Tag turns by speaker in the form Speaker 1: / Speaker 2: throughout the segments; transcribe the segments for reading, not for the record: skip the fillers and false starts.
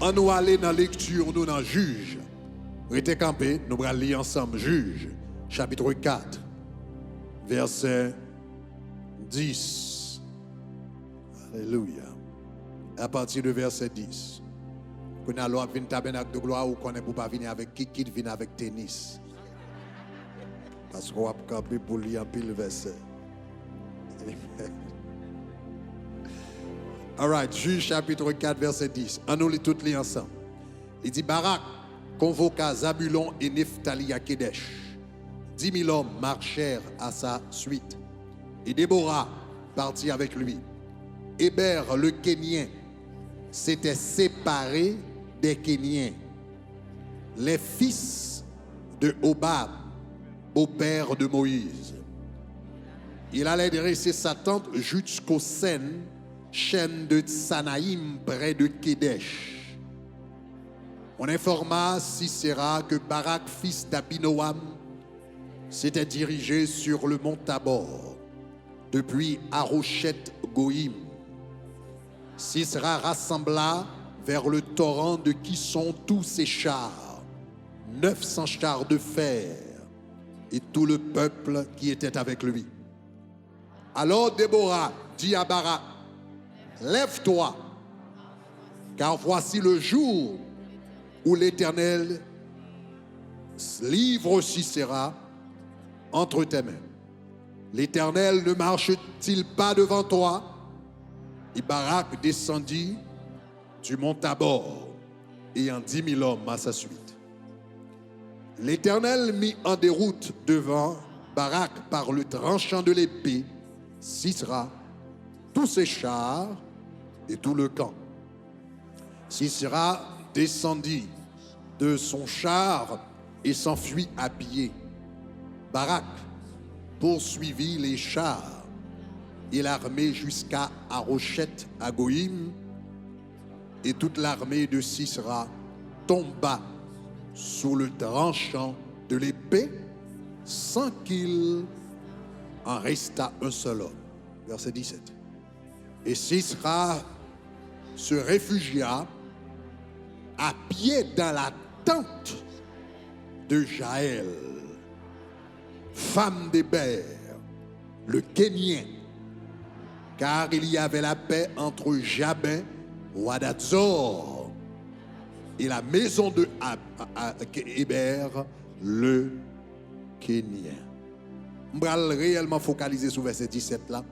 Speaker 1: On nous aller dans la lecture, nous dans Juge. Restez campé, nous allons lire ensemble Juge, chapitre 4, verset 10. Alléluia. À partir de verset 10. Quand on a l'autre vient tabernacle de gloire ou qu'on ne peut pas venir avec qui vient avec tennis. Parce qu'on va camper pour lire un pile verset. All right, Juge chapitre 4, verset 10. On nous lit toutes les ensemble. Il dit Barak convoqua Zabulon et Nephtali à Kedesh. 10 000 hommes marchèrent à sa suite. Et Déborah partit avec lui. Héber le Kénien s'était séparé des Kéniens, les fils de Hobab, beau-père de Moïse. Il allait dresser sa tente jusqu'au Sen, chaîne de Tsanaïm près de Kedesh. On informa Sisera que Barak, fils d'Abinoam, s'était dirigé sur le mont Tabor, depuis Arochet Goïm. Sisera rassembla vers le torrent de qui sont tous ses chars, 900 chars de fer, et tout le peuple qui était avec lui. Alors Déborah dit à Barak, lève-toi, car voici le jour où l'Éternel livre Sisera entre tes mains. L'Éternel ne marche-t-il pas devant toi? Et Barak descendit du mont Tabor, ayant 10 000 hommes à sa suite. L'Éternel mit en déroute devant Barak par le tranchant de l'épée Sisera, tous ses chars et tout le camp. Sisera descendit de son char et s'enfuit à pied. Barak poursuivit les chars et l'armée jusqu'à Arochet à Goïm, et toute l'armée de Sisera tomba sous le tranchant de l'épée sans qu'il en resta un seul homme. Verset 17. Et Sisera se réfugia à pied dans la tente de Jaël, femme d'Héber, le Kénien, car il y avait la paix entre Jabin, roi d'Azor, et la maison de Héber, le Kénien. On va réellement focaliser sur verset 17 là.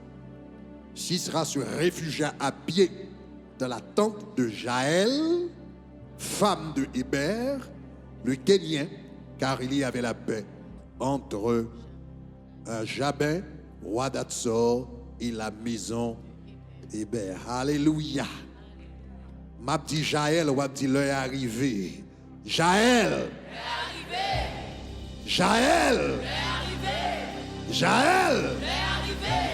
Speaker 1: Sisera se réfugia à pied dans la tente de Jaël, femme de Héber, le Kénien, car il y avait la paix entre Jabin, roi d'Azor, et la maison d'Héber. Alléluia. M'a dit Jaël, ou m'a dit l'heure est arrivée. Jaël. Jaël. Jaël.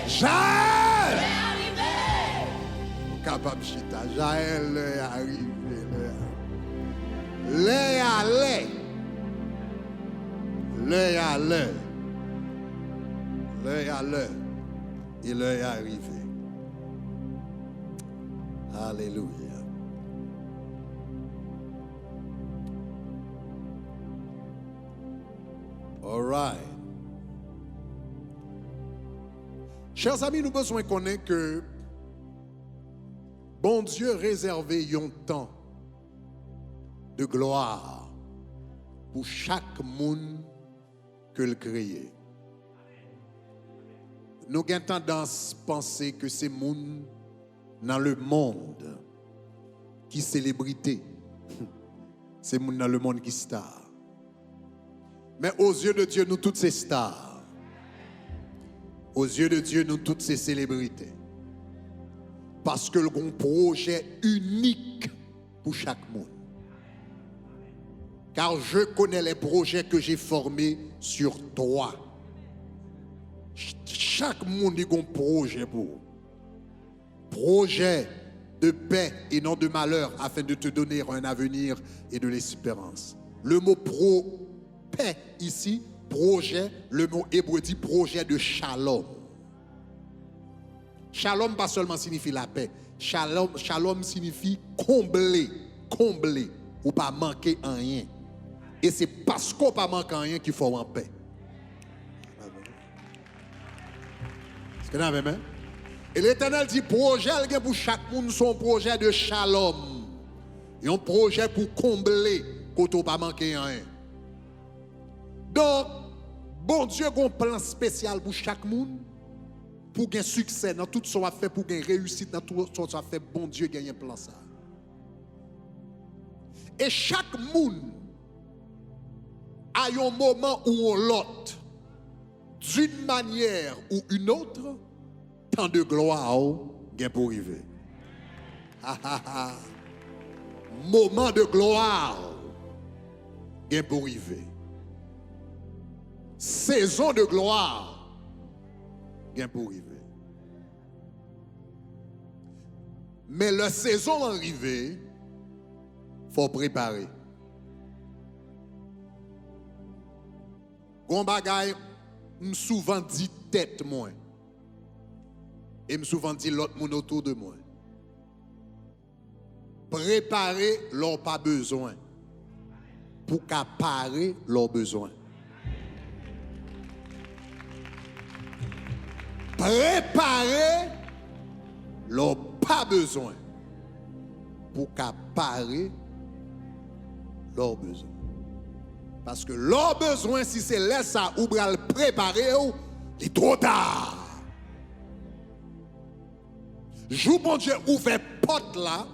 Speaker 1: Jaël. Capable chita. Jaël est arrivé. L'heure est l'heure. L'heure à l'heure. Et l'heure est arrivée. Alléluia. All right. Chers amis, nous besoin connaître que bon Dieu réservé un temps de gloire pour chaque monde que le créé. Nous avons tendance à penser que c'est monde dans le monde qui célébrité. C'est monde dans le monde qui star. Mais aux yeux de Dieu, nous toutes ces stars. Aux yeux de Dieu, nous toutes ces célébrités. Parce que nous avons un projet unique pour chaque monde. Car je connais les projets que j'ai formés sur toi. Chaque monde a un projet pour vous. Projet de paix et non de malheur afin de te donner un avenir et de l'espérance. Le mot paix ici, projet, le mot hébreu dit projet de shalom. Shalom pas seulement signifie la paix. Shalom signifie combler, comblé, ou pas manquer en rien. Et c'est parce qu'on pas manqué en rien qu'il faut en paix. Est-ce que vous avez même? Et l'Éternel dit, projet pour chaque monde, son projet de shalom. Et un projet pour combler quand on pas manqué en rien. Donc, bon Dieu a un plan spécial pour chaque monde, pour gagner succès dans tout ce qu'on a fait, pour gagner réussite dans tout ce qu'on a fait. Bon Dieu gagne un plan ça. Et chaque monde a un moment ou l'autre, d'une manière ou une autre, tant de gloire gagne pour arriver. Moment de gloire gagne pour arriver. Saison de gloire gagne pour arriver. Mais la saison arrivée, il faut préparer. Gon bagay, souvent dit tête moi. Et souvent dit l'autre monde autour de moi. Préparer leur pas besoin. Pour qu'apparaître leurs besoins. Préparer leur pas besoin. Pour qu'apparaître leurs besoins. Parce que leurs besoins, si c'est là ça, ou bral préparer, il est trop tard. Jou bon Dieu ouvert porte là.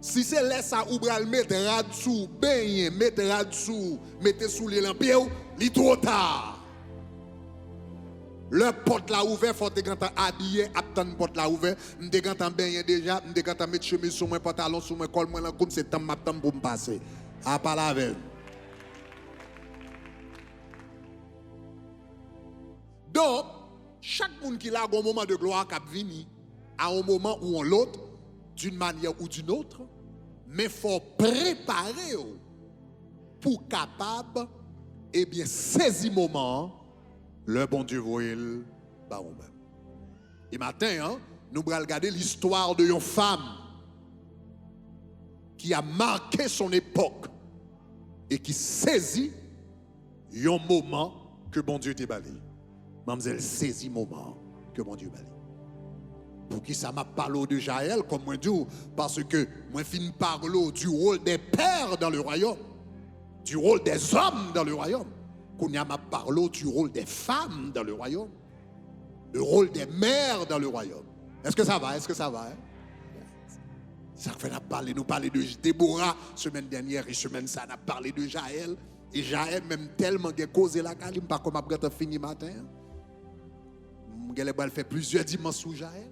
Speaker 1: Si c'est là ça, ou bral mettre là-dessous, baigner, mettre là-dessous, mettre sous les lampes, il est trop tard. Le porte là ouvert, faut te gantan habillé, attendre porte là ouvert, m'te gantan baigner déjà, m'te gantan mettre chemise sur moi, pantalon sur moi, col moi là comme c'est temps m'attend pour me passer. À pas la veille. Donc, chaque monde qui a un moment de gloire qui vient, à un moment ou en l'autre, d'une manière ou d'une autre, mais il faut préparer pour capable, eh bien, saisir moment, le bon Dieu voyait par vous-même. Et matin, nous allons regarder l'histoire de une femme qui a marqué son époque et qui saisit un moment que bon Dieu t'a balayé. Mademoiselle saisit le moment que mon Dieu balayé. Pour qui ça m'a parlé de Jaël, comme moi dis, parce que moi fin parler du rôle des pères dans le royaume, du rôle des hommes dans le royaume. Qu'on a m'a parlé du rôle des femmes dans le royaume, le rôle des mères dans le royaume. Est-ce que ça va? Est-ce que ça va? Ça fait nous parler de Déborah semaine dernière et semaine ça on a parlé de Jaël. Et Jaël même tellement qu'il a causé la calim pas comme après fini matin. Elle fait plusieurs dimanches sous Jaël.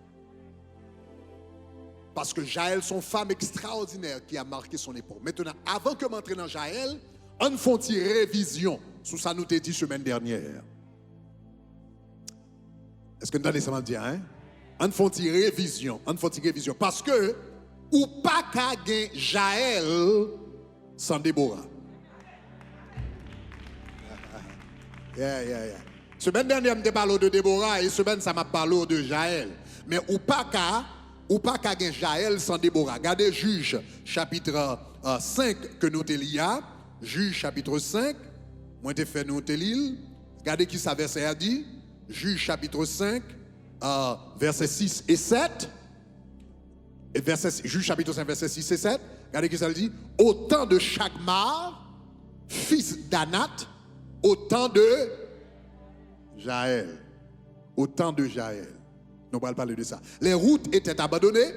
Speaker 1: Parce que Jaël, son femme extraordinaire qui a marqué son époque. Maintenant, avant que m'entre dans Jaël, on fait une révision sur ça nous t'a dit semaine dernière. Est-ce que nous entendez ça me dire, hein? On fait une révision, parce que ou pas qu'à gagner Jaël sans Déborah. Semaine dernière, je parlé de Déborah et semaine ça m'a parlé de Jaël. Mais ou pas qu'à gagner Jaël sans Déborah. Regardez Juge chapitre 5 que nous te lions. Juge chapitre 5, moi te fait nous te lire. Regardez qui ça verset a dit. Juge chapitre 5, versets 6 et 7. Et Juge chapitre 5, versets 6 et 7. Regardez qui ça dit. Au temps de Chagmar, fils d'Anath, au temps de Jaël. Au temps de Jaël. Nous allons parler de ça. Les routes étaient abandonnées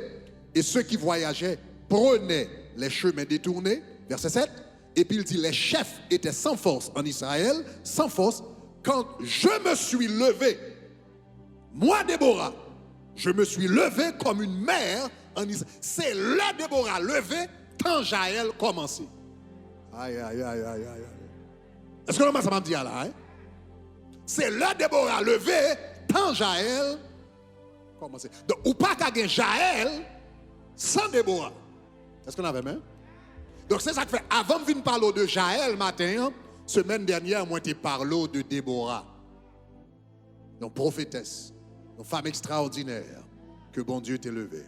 Speaker 1: et ceux qui voyageaient prenaient les chemins détournés. Verset 7. Et puis il dit, les chefs étaient sans force en Israël, sans force. Quand je me suis levé, moi Déborah, je me suis levé comme une mère en Israël. C'est là Déborah levé quand Jaël commençait. Aïe. Est-ce que ça m'a dit là? Hein? C'est là Déborah levé quand Jaël commençait. Donc, ou pas qu'à gagner Jaël sans Déborah. Est-ce qu'on avait même? Donc c'est ça que fait. Avant de venir parler de Jaël matin, semaine dernière, moi j'ai parlé de Déborah. Une prophétesse, une femme extraordinaire que bon Dieu t'a levé.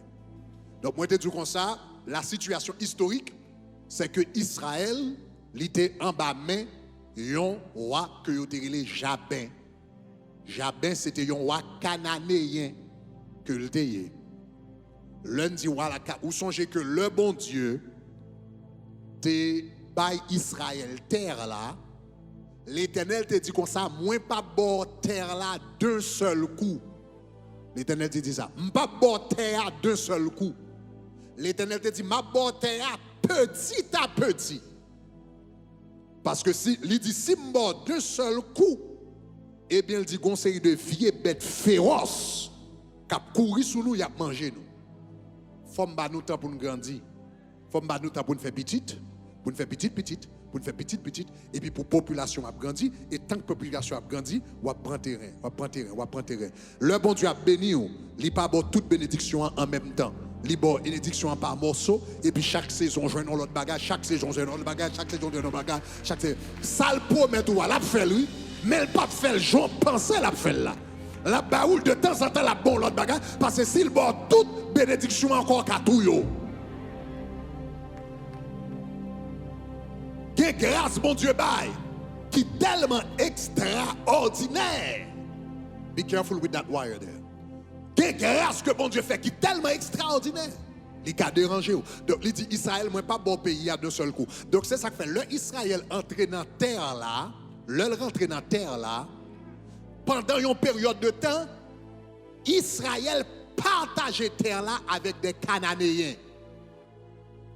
Speaker 1: Donc moi j'ai dit comme ça, la situation historique c'est que Israël, il était en bas main, un roi que vous avez Jabin. Jabin, c'était un roi cananéen que vous avez. Lundi, voilà, vous songez que le bon Dieu, te bail Israël terre là, l'Éternel te dit comme ça, moi pas bord terre là d'un seul coup. L'Éternel te dit ça, pas bord terre d'un seul coup. L'Éternel te dit, ma bord terre petit à petit. Parce que si il dit si mort d'un seul coup, eh bien il dit qu'on série de vieilles bêtes féroces qui a couru sous nous, y a mangé nous. Faut m'ba nous temps pour nous grandir. Faut m'ba nous temps pour nous faire petite, pour nous faire petite, pour nous faire petite, et puis pour la population a grandi, et tant que la population a grandi, on va prendre terrain. Le bon Dieu a béni, il pas bon toute bénédiction en même temps. Il bon bénédiction par morceau, et puis chaque saison joint l'autre bagage, chaque saison joint l'autre bagage, chaque saison. Ça le promet tout, l'a fait lui, mais il pas fait le jour penser l'a fait là. La baoule de temps en temps la bon l'autre bagage, parce que s'il bon toute bénédiction encore qu'à tout yo. Que grâce, mon Dieu, bail, qui est tellement extraordinaire. Be careful with that wire there. Que grâce que mon Dieu fait, qui est tellement extraordinaire. Il a dérangé. Donc, il dit Israël, moi, pas bon pays à d'un seul coup. Donc, c'est ça que fait. Le Israël entré dans la terre là, pendant une période de temps, Israël partageait terre là avec des Cananéens.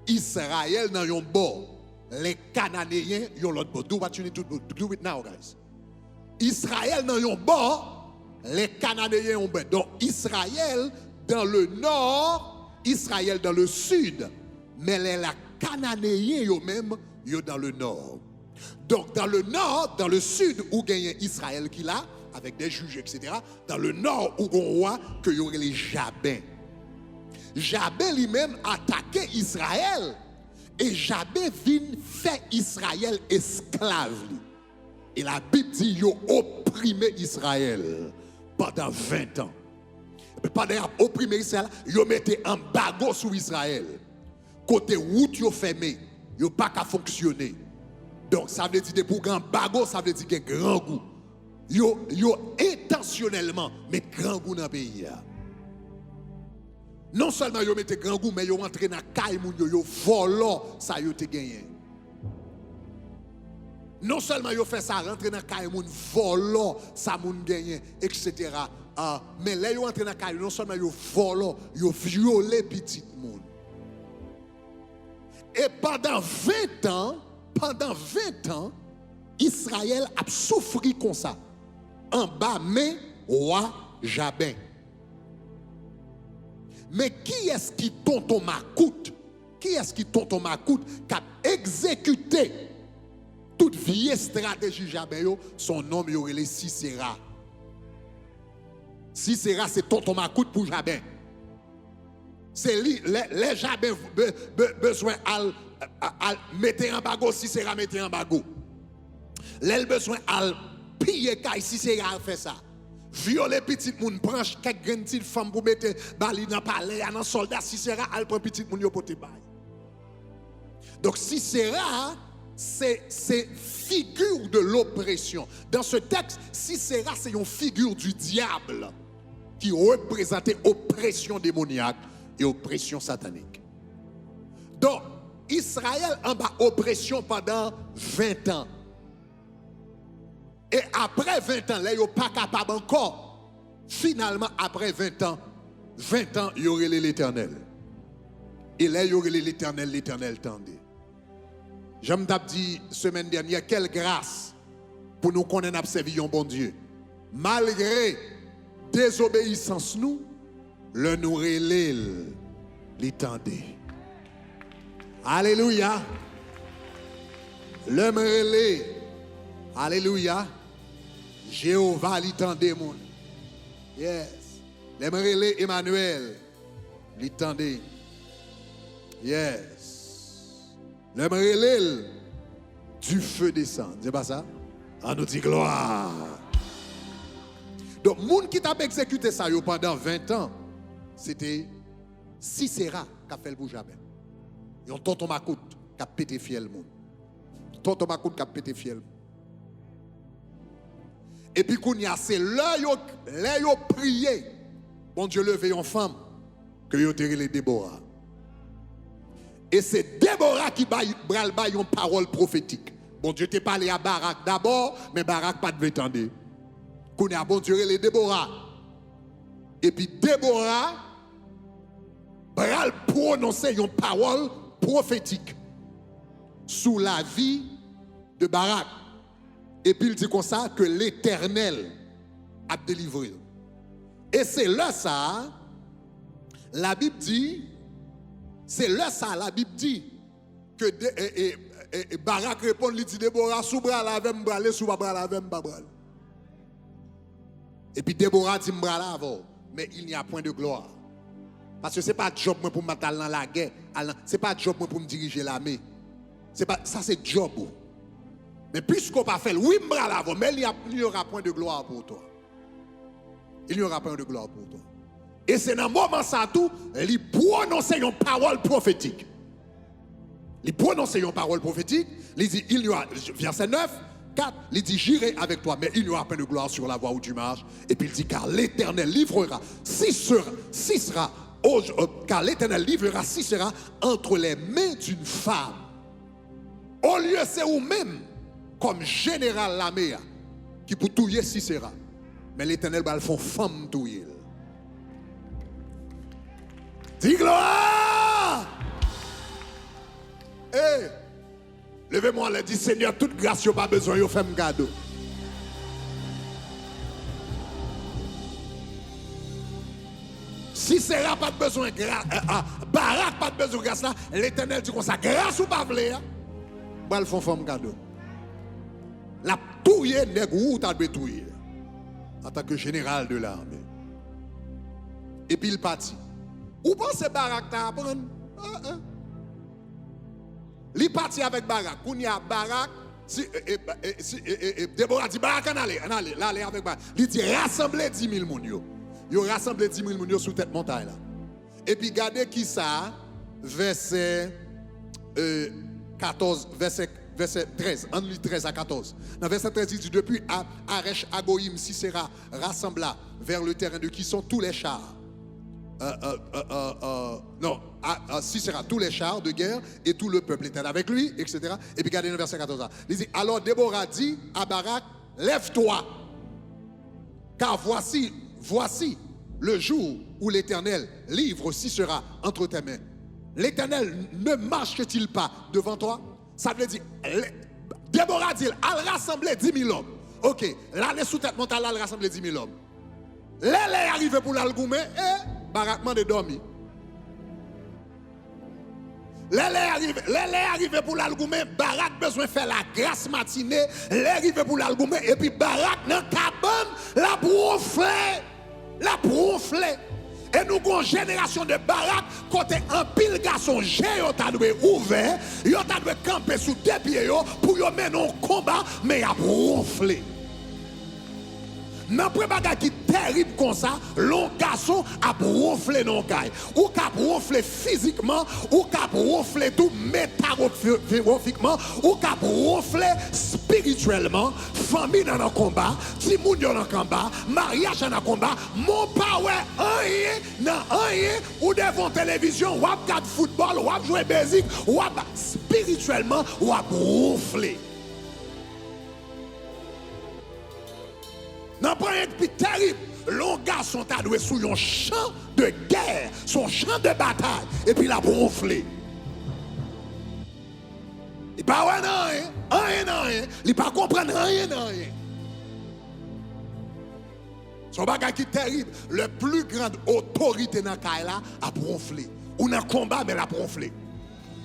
Speaker 1: Israël dans un bord. Les Cananéens, ils ont l'autre bord. Do what you need to do it now, guys. Israël dans un bord, les Cananéens ont bord. Donc Israël dans le nord, Israël dans le sud. Mais les Cananéens eux-mêmes, ils sont dans le nord. Donc dans le nord, dans le sud, où gagne Israël qui là, avec des juges, etc. Dans le nord, où on voit que y aurait les Jabins. Jabin lui-même attaquait Israël. Et Jabin vient faire Israël esclave. Et la Bible dit qu'il a opprimé Israël pendant 20 ans. Et pendant qu'il a opprimé Israël, il a mis un embargo sur Israël. Côté route, il a fermé. Il n'a pas qu'à fonctionner. Donc ça veut dire que pour un embargo, ça veut dire qu'il y a un grand goût. Il a intentionnellement mis grand goût dans le pays. Non seulement ils mettent grand goût, mais ils ont entré dans la caille, ils ont volé, ça ils ont gagné. Non seulement ils ont fait ça, rentrer dans la caille, ils ont volé, ça ils ont gagné, etc. Mais là, ils ont entré dans la caille, non seulement ils ont volé, ils ont violé petit monde. Et pendant 20 ans, Israël a souffert comme ça. En bas, mais roi Jabin. Mais qui est-ce qui tonton Macoute? Qui est-ce qui tonton Macoute qui a exécuté toute vieille stratégie Jabin? Son nom est les Sisera. Sisera, c'est tonton Macoute pour Jabin. C'est les Jabin besoin de mettre en bago, Sisera mettre en bago. Les besoin de piller Kai, Sisera fait ça. Violer petit moun, prendre quelques grandes petites femmes pour mettre bali dans palais, dans soldat, Sisera, elle prend petit moun yo pote bay. Donc Sisera, c'est figure de l'oppression. Dans ce texte, Sisera, c'est une figure du diable qui représentait oppression démoniaque et oppression satanique. Donc, Israël en bas oppression pendant 20 ans. Et après 20 ans, là, ils ne sont pas capables encore. Finalement, après 20 ans, il y aurait l'Éternel. Et là, il y aurait l'Éternel tendait. J'aime dit semaine dernière, quelle grâce pour nous qu'on ait servi un bon Dieu. Malgré désobéissance, nous, le nous relève, l'étendait. Alléluia. Le me relève. Alléluia. Jéhovah l'étendait mon. Yes. Le me relève Emmanuel. L'étendait. Yes. Le me relève du feu descend. C'est pas ça? On nous dit gloire. Donc, le monde qui t'a exécuté ça pendant 20 ans, c'était Sisera qui a fait le Boujabin. Et on tonton Macoute qui a pété fiel monde. Tonton Makoun qui a pété fiel. Et puis c'est là yo prié. Bon Dieu levé une femme que yo tiré les Déborah. Et c'est Déborah qui baille une parole prophétique. Bon Dieu t'a parlé à Barak d'abord, mais Barak pas de attendre. Qu'on a bon Dieu les Déborah. Et puis Déborah bral prononcer une parole prophétique sous la vie de Barak. Et puis il dit comme ça que l'Éternel a délivré. Et c'est là ça, la Bible dit, c'est là ça, la Bible dit que Barak répond, il dit Déborah, sous bras la vem brale, sous bras la vem babral. Et puis Déborah dit m'bral avant, mais il n'y a point de gloire. Parce que ce n'est pas job pour me dans la guerre, ce n'est pas job pour me diriger l'armée. Ça c'est job. Mais puisqu'on pas fait, oui m'bral avant, mais il n'y aura point de gloire pour toi. Il n'y aura point de gloire pour toi. Et c'est dans le moment ça tout, il prononce une parole prophétique. Il prononce une parole prophétique, il dit, il y aura, verset 9, 4, il dit, j'irai avec toi, mais il n'y aura pas de gloire sur la voie où tu marches. Et puis il dit, car l'Éternel livrera, car l'Éternel livrera Sisera entre les mains d'une femme. Au lieu, c'est vous-même, comme général l'armée, qui pour touiller Sisera. Mais l'Éternel va le faire femme touiller. Dis gloire! Hey, levez-moi et dis Seigneur, toute grâce, il n'y a pas besoin, il fait un cadeau. Si c'est là, pas de besoin, Barak, pas de besoin de grâce là, l'Éternel dit comme ça, grâce ou pas vle, bah le font femme cadeau. La touille nègre ou t'as de touiller en tant que général de l'armée. Et puis il partit. Ou pensez Barak t'a apprendre? Il parti avec Barak. Quand il y a Barak, Déborah dit Barak, on allez avec Barak. Il dit rassemblez 10 000 moun. Yo rassemblé 10 000 moun sous cette montagne là. Et puis regardez qui ça, verset 14, verset 13, en 13 à 14. Dans verset 13, il dit depuis Aresh Agoïm, Sisera rassembla vers le terrain de qui sont tous les chars. Sisera, tous les chars de guerre et tout le peuple était avec lui, etc. Et puis regardez le verset 14. Il dit, alors Déborah dit à Barak, lève-toi, car voici le jour où l'Éternel livre Sisera entre tes mains. L'Éternel ne marche-t-il pas devant toi? Ça veut dire, Déborah dit, elle rassemblait 10 000 hommes. Ok, là, les sous-têtes montagne, elle rassemblait 10 000 hommes. Elle est arrivée pour l'algoumé et Barak m'a dormi. Elle est arrivée pour l'algoumé, Barak besoin de faire la grâce matinée, elle est arrivée pour l'algoumé et puis Barak dans la cabane, la bronflée. Et nous avons une génération de Barak, côté un pile garçon, j'ai ouvert, ils ont camper sous deux pieds pour mener un combat, mais il a bronflé. N'importe bagage qui est terrible comme ça, l'on garçon a bronflé non caille. Ou qu'a bronflé physiquement, ou qu'a bronflé tout métaphoriquement, ou qu'a bronflé spirituellement, famille dans un combat, timoun dans un combat, mariage dans un combat, mon power rien, ou devant télévision, ou regarde football, ou jouer basic, ou spirituellement, ou bronflé. Non, pas un plus terrible. L'on garçon t'a doué sous un champ de guerre, son champ de bataille, et puis il a bronflé. Il pas ouais rien. Il pas comprendre rien. Son bagage qui est terrible. Le plus grande autorité dans le cas là a bronflé. Ou dans le combat, mais elle a bronflé.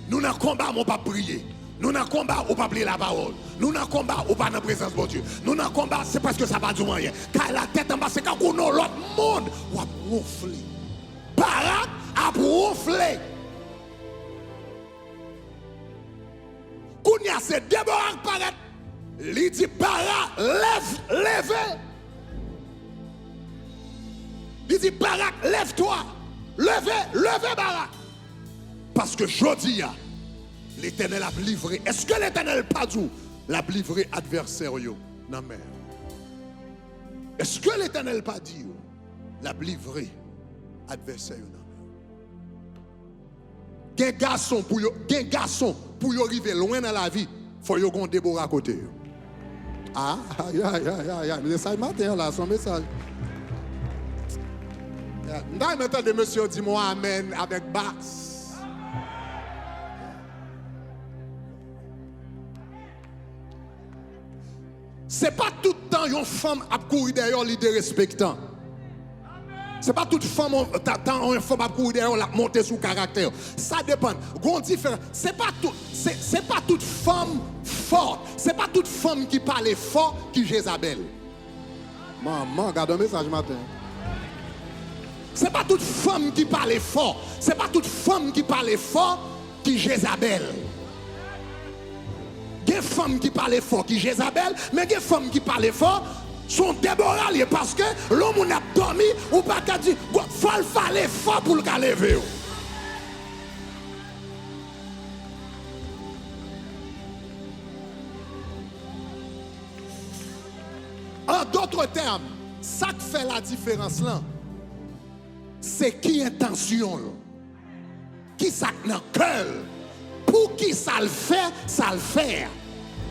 Speaker 1: Nous dans le combat, on pas prier. Nous dans le combat, on pas plier la parole. Nous dans le combat, on pas dans la présence de Dieu. Nous dans le combat, c'est parce que ça va dire rien. Car la tête en bas, c'est quand on a l'autre monde, on a bronflé. Barak a bronflé. Kounia, c'est Déborah qui paraît. Il dit, Barak, lève. Il dit, Barak, lève-toi. Levez, Barak. Parce que Jodia, L'Éternel a livré. Est-ce que l'Éternel pas dit l'a livré adversaire yo dans mer? Est-ce que l'Éternel pas dit l'a livré adversaire yo dans mer? Gen garçon pour yo arriver loin dans la vie, faut yo gon Déborah à côté. Ah, le message matin là, son message. Dans le temps de monsieur dit moi amen avec basse. C'est pas tout le temps une femme à courir derrière l'idée respectant. C'est pas toute femme une femme à courir derrière la monter sous caractère. Ça dépend. Grand différent. C'est pas toute femme forte. C'est pas toute femme qui parle fort qui Jézabel. Maman, regarde un message matin. C'est pas toute femme qui parle fort. C'est pas toute femme qui parle fort qui Jézabel. Il y a des femmes qui parlent fort qui Jézabel, mais il y a des femmes qui parlent fort sont Déborah parce que l'homme a dormi ou pas qu'à dire faut le faire fort pour le lever. En d'autres termes, ça qui fait la différence là, c'est qui intention, qui ça dans le cœur, pour qui ça le fait.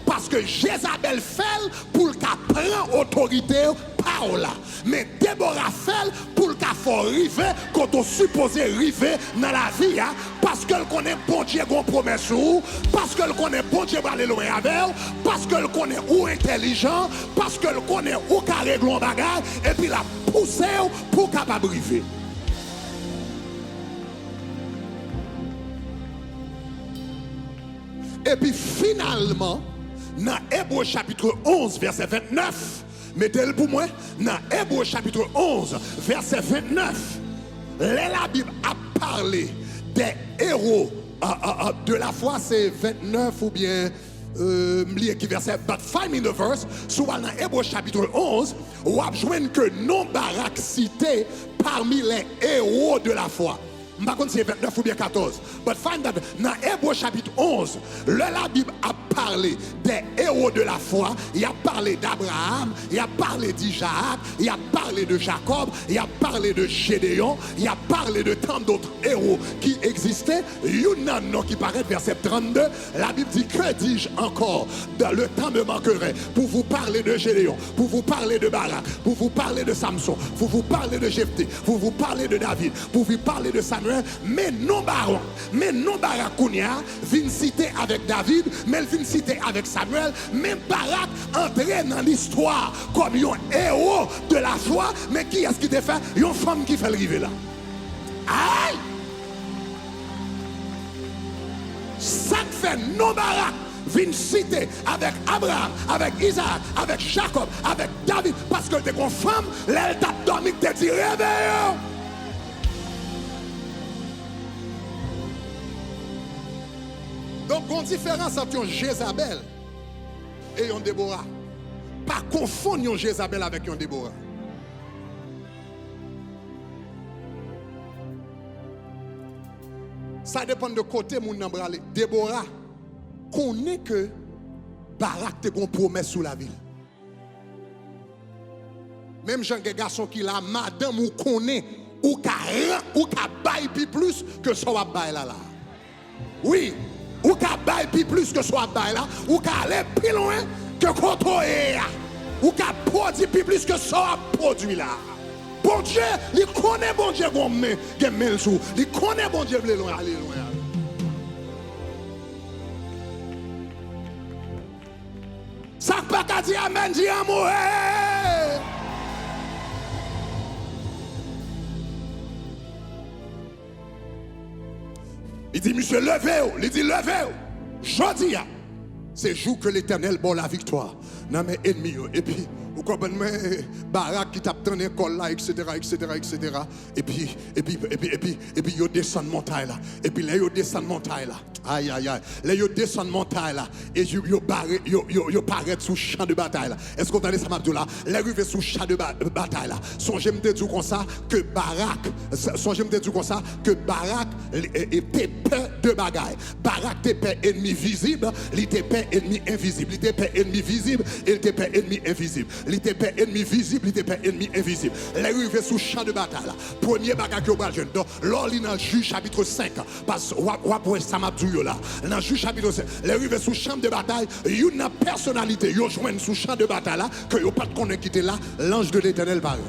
Speaker 1: Parce que Jézabel fait pour qu'elle prenne autorité par là. Mais Déborah fait pour qu'elle faut arriver quand on supposé arriver dans la vie. Hein, parce qu'elle connaît bon Dieu qu'on promet sur vous. Parce qu'elle connaît bon Dieu pour aller loin avec elle. Parce qu'elle connaît ou intelligent. Parce qu'elle connaît où qu'elle règle un bagage. Et puis la pousser pour capable arriver. Et puis finalement, dans Hébreux chapitre 11, verset 29, mettez-le pour moi, dans Hébreux chapitre 11, verset 29, la Bible a parlé des héros de la foi, c'est 29 ou bien qui verset, but find me the verse, soit dans Hébreux chapitre 11, où on joint que non Barak cité parmi les héros de la foi. Je ne sais pas si c'est 29 ou bien 14. But find that dans Hébreux chapitre 11, la Bible a parlé des héros de la foi. Il a parlé d'Abraham, il a parlé d'Isaac, il a parlé de Jacob, il a parlé de Gédéon, il a parlé de tant d'autres héros qui existaient. Yunan, qui paraît verset 32, la Bible dit que dis-je encore? Dans le temps me manquerait pour vous parler de Gédéon, pour vous parler de Barak, pour vous parler de Samson, pour vous parler de Jephthé, pour vous parler de David, pour vous parler de Samuel. Mais non baron, mais non Barakounia vient citer avec David, mais il vient citer avec Samuel, mais Barak entrait dans l'histoire comme un héros de la foi, mais qui est-ce qui te fait? Une femme qui fait le river là. Aïe! Ça fait non Barak vient citer avec Abraham, avec Isaac, avec Jacob, avec David, parce que t'es une femme, elle t'a dormi, t'es dit réveillon. Donc, il y a une différence entre un Jézabel et un Déborah. Pas confondre un Jézabel avec un Déborah. Ça dépend de côté mon embralé. Déborah connaît que Barak te gon promesse sous la ville. Même Jean garçon qui la madame ou connaît ou ka bail plus que soit bail là. Oui. Ou qu'à bailler plus que soit bail là, ou qu'à aller plus loin que quand on est là, ou qu'à produire plus que soit produit là. Bon Dieu, il connaît bon Dieu comme mais sous, il connaît bon Dieu aller loin. Ça pas qu'à dire amen, dit amour. Il dit, monsieur, levez-vous. Il dit, levez-vous. Je dis, c'est jour que l'Éternel bon la victoire dans mes ennemis. Et puis, vous comprenez, Barak qui tape dans l'école là, etc., etc., etc. Et puis, ils descendent montagne là. Et puis, là, ils descendent montagne là. Aïe, aïe, aïe. Là, ils descendent montagne là. Et ils paraissent sous champ de bataille là. Est-ce qu'on entend ça, Mabdoula? Là, ils arrivent sous champ de bataille là. Songez me dire comme ça que Barak, était peur de bagaille. Barak était peur ennemi visible, il était peur ennemi invisible. Il était peur ennemi visible, il était peur ennemi invisible. Il était peur ennemi visible, il était peur ennemi invisible. Là, il arrive sous champ de bataille là. Premier bagage que vous avez. Donc, là, il est dans Juge chapitre 5. Parce que, vous ça m'a dit là. Dans Juge chapitre 5, il arrive sous champ de bataille. Il y a une personnalité, il y a sous champ de bataille là, que vous pas de connaître quitter là, l'ange de l'éternel parle.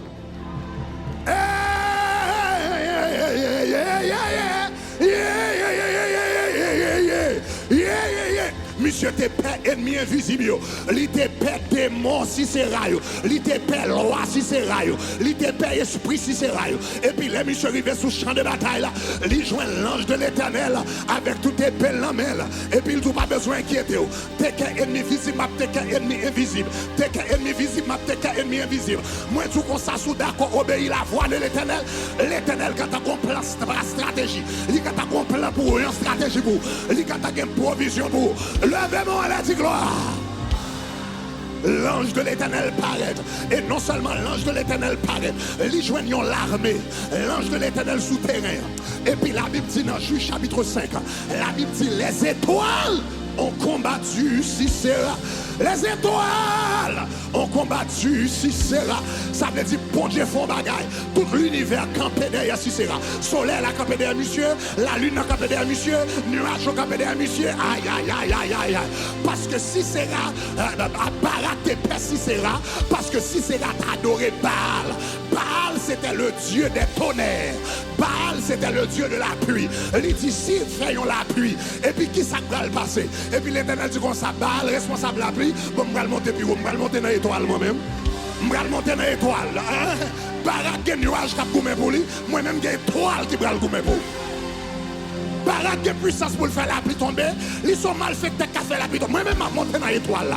Speaker 1: Monsieur était père ennemi invisible, il était père démon si c'est rayo, il était père loi si c'est rayo, il était père esprit si c'est rayo. Et puis les monsieur arrivé sous champ de bataille là, il joint l'ange de l'éternel avec tout épée en main. Et puis il n'a pas besoin d'inquiéter. T'es qu'un ennemi visible, t'es qu'un ennemi invisible. T'es qu'un ennemi visible, t'es qu'un ennemi invisible. Moi tout comme ça sous d'accord obéir la voix de l'éternel. L'éternel quand t'as un plan stratégie, il quand t'as un plan pour une stratégie pour, il quand t'as une provision pour. Levez-moi à la gloire. L'ange de l'éternel paraît. Et non seulement l'ange de l'éternel paraît, ils joignent l'armée. L'ange de l'éternel souterrain. Et puis la Bible dit dans Juge chapitre 5, la Bible dit les étoiles ont combattu Sisera. Les étoiles ont combattu Sisera. Ça veut dire, bon Dieu, font bagaille. Tout l'univers campé derrière Sisera. Soleil a campé derrière monsieur. La lune a campé derrière monsieur. Nuage a campé derrière monsieur. Aïe, aïe, aïe, aïe, aïe, aïe. Parce que Sisera, Barak t'épais Sisera. Parce que Sisera t'a adoré Baal. Baal, c'était le dieu des tonnerres. Baal, c'était le dieu de la pluie. Il dit, si faisons la pluie. Et puis, qui ça va le passer? Et puis, l'éternel dit comme ça, Baal, responsable de la pluie. Bon, je vais monter puis je vais monter dans l'étoile moi-même. Je vais monter dans l'étoile. Barak, il y a un nuage qui a goûté pour lui. Moi-même, il y a une étoile qui va le goûter pour. Barak, il y a puissance pour faire la pluie tomber. Ils sont mal faits qui fait la pluie tomber. Moi-même, je vais monter dans l'étoile.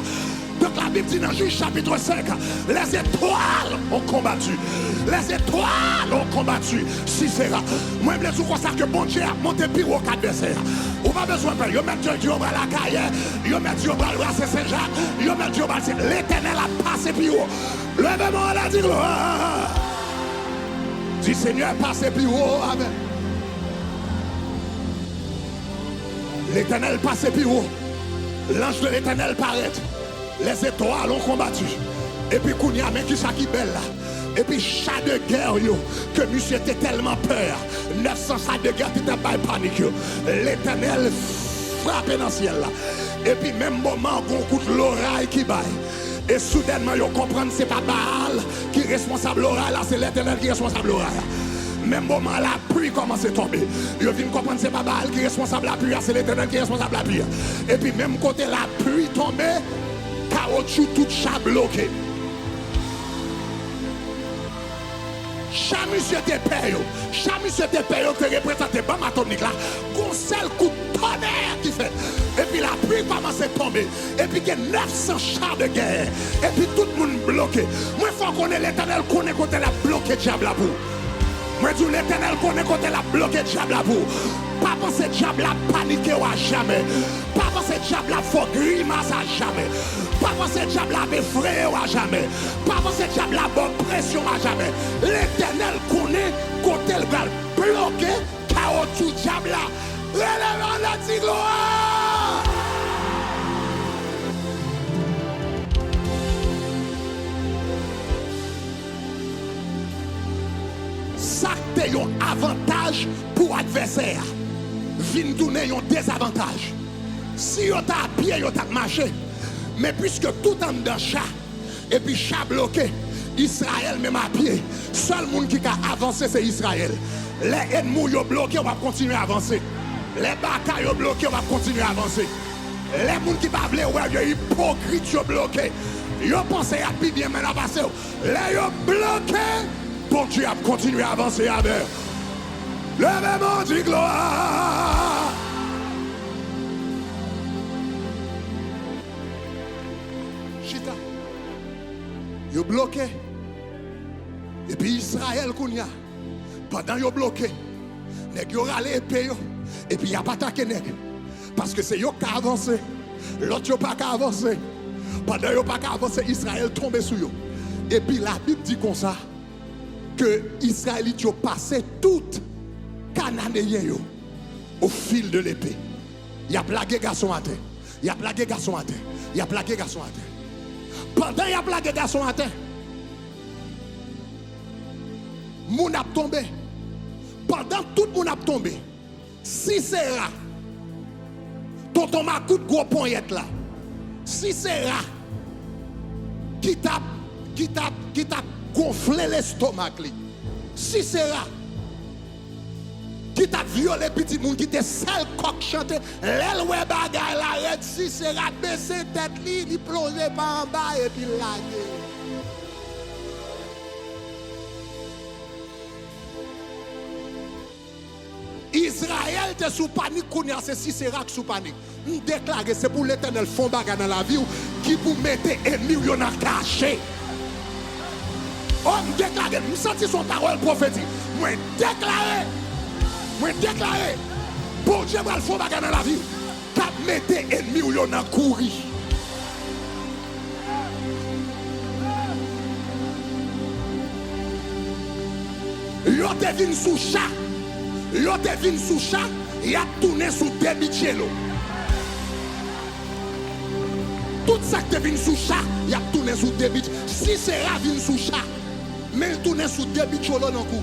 Speaker 1: Donc la Bible dit dans Juge chapitre 5, les étoiles ont combattu. Les étoiles ont combattu Sisera. Moi, je veux dire que bon Dieu a monté pire au adversaire. On n'a pas besoin de faire. Yo met Dieu au bras la carrière. Yo met Dieu au bras le bras Saint-Jacques. Yo met Dieu au bras. L'éternel a passé plus haut. Levez-moi la dit gloire. Dis Seigneur, passez plus haut. Amen. L'éternel passé plus haut. L'ange de l'éternel paraît. Les étoiles ont combattu. Et puis, Kounia, mais qui ça qui belle là? Et puis, chat de guerre, yo, que monsieur était tellement peur. 900 chats de guerre qui étaient pas panique. L'éternel frappé dans le ciel là. Et puis, même moment, on coûte l'oreille qui baille. Et soudainement, yo comprendre c'est pas Baal qui est responsable l'oreille là, c'est l'éternel qui est responsable l'oreille. Même moment, la pluie commence à tomber. Yo viens comprendre c'est pas Baal qui est responsable la pluie, c'est l'éternel qui est responsable la pluie. Et puis, même côté la pluie tombée, caoutchouc tout chat bloqué. Chat monsieur te paye. Chat monsieur te paye que représente pas ma tonique là. Un seul coup de tonnerre qui fait. Et puis la pluie commence à tomber. Et puis il y a 900 chars de guerre. Et puis tout le monde bloqué. Moi il faut qu'on ait l'éternel connaît quand elle a bloqué diable là pour. Moi je dis l'éternel connaît quand elle a bloqué diable là pour. Pas penser diable à paniquer ou à jamais. Pas penser diable à faire grimace à jamais. Pas penser diable à effrayer ou à jamais. Pas penser diable à bonne pression à jamais. L'éternel connaît côté le bal bloqué, caoutchouc diable là. Relève la dit gloire. Ça c'est un avantage pour l'adversaire. Vin donner un désavantage. Si on t'a à pied, on t'a marché. Mais puisque tout en dedans chat, et puis chat bloqué, Israël même à pied, seul monde qui a avancé c'est Israël. Les ennemis sont bloqués, on va continuer à avancer. Les batailles sont bloquées, on va continuer à avancer. Les gens qui ne parlent pas, les hypocrites sont bloqués. Ils pensent à plus bien, mais à passer. Les sont bloqués, bon Dieu a continué à avancer avec. Levez-moi du gloire. Yo bloqué. Et puis Israël kounya. Pendant yo bloqué, nèg yo rale épée yo. Et puis y a pas attaqué nèg. Parce que c'est yo qui a avancé. L'autre yo pas qu'à avancer. Pendant yo pas qu'à avancer, Israël tombé sur yo. Et puis la Bible dit comme ça que Israélites ont passé toute Cananéen yo au fil de l'épée. Il a plagué garçon à terre. Il a plagué garçon à terre. Il a plagué garçon à terre. Pendant il a plagué garçon à terre, moun a tombé. Pendant tout moun a tombé. Si c'est là, tonton m'a coup de gros poignette là. Si c'est là, qui t'a gonflé l'estomac. Si c'est là, qui t'a violé petit monde, qui t'a seul coq chanté, l'aile ouais bagaille la red, si c'est là, baisser tête li, il plonge par en bas et puis laguer. Israël te sous panique, c'est Sisera qui sous panique. Nous déclarons c'est pour l'Éternel fond bagarre dans la vie qui vous mettez ennemi yon a caché. Oh, nous déclarons, nous sentons son parole prophétique. Moi déclaré, pour Dieu va le fond bagarre dans la vie, cap mettez ennemi yon a couru. Yon te vin sous chat. Yo te vin sous chat, y a tourné sous débit cello. Tout ça que te vin sous chat, y a tourné sous débit. Si c'est la vin sous chat, mais il tourne sous débit cello dans le coup.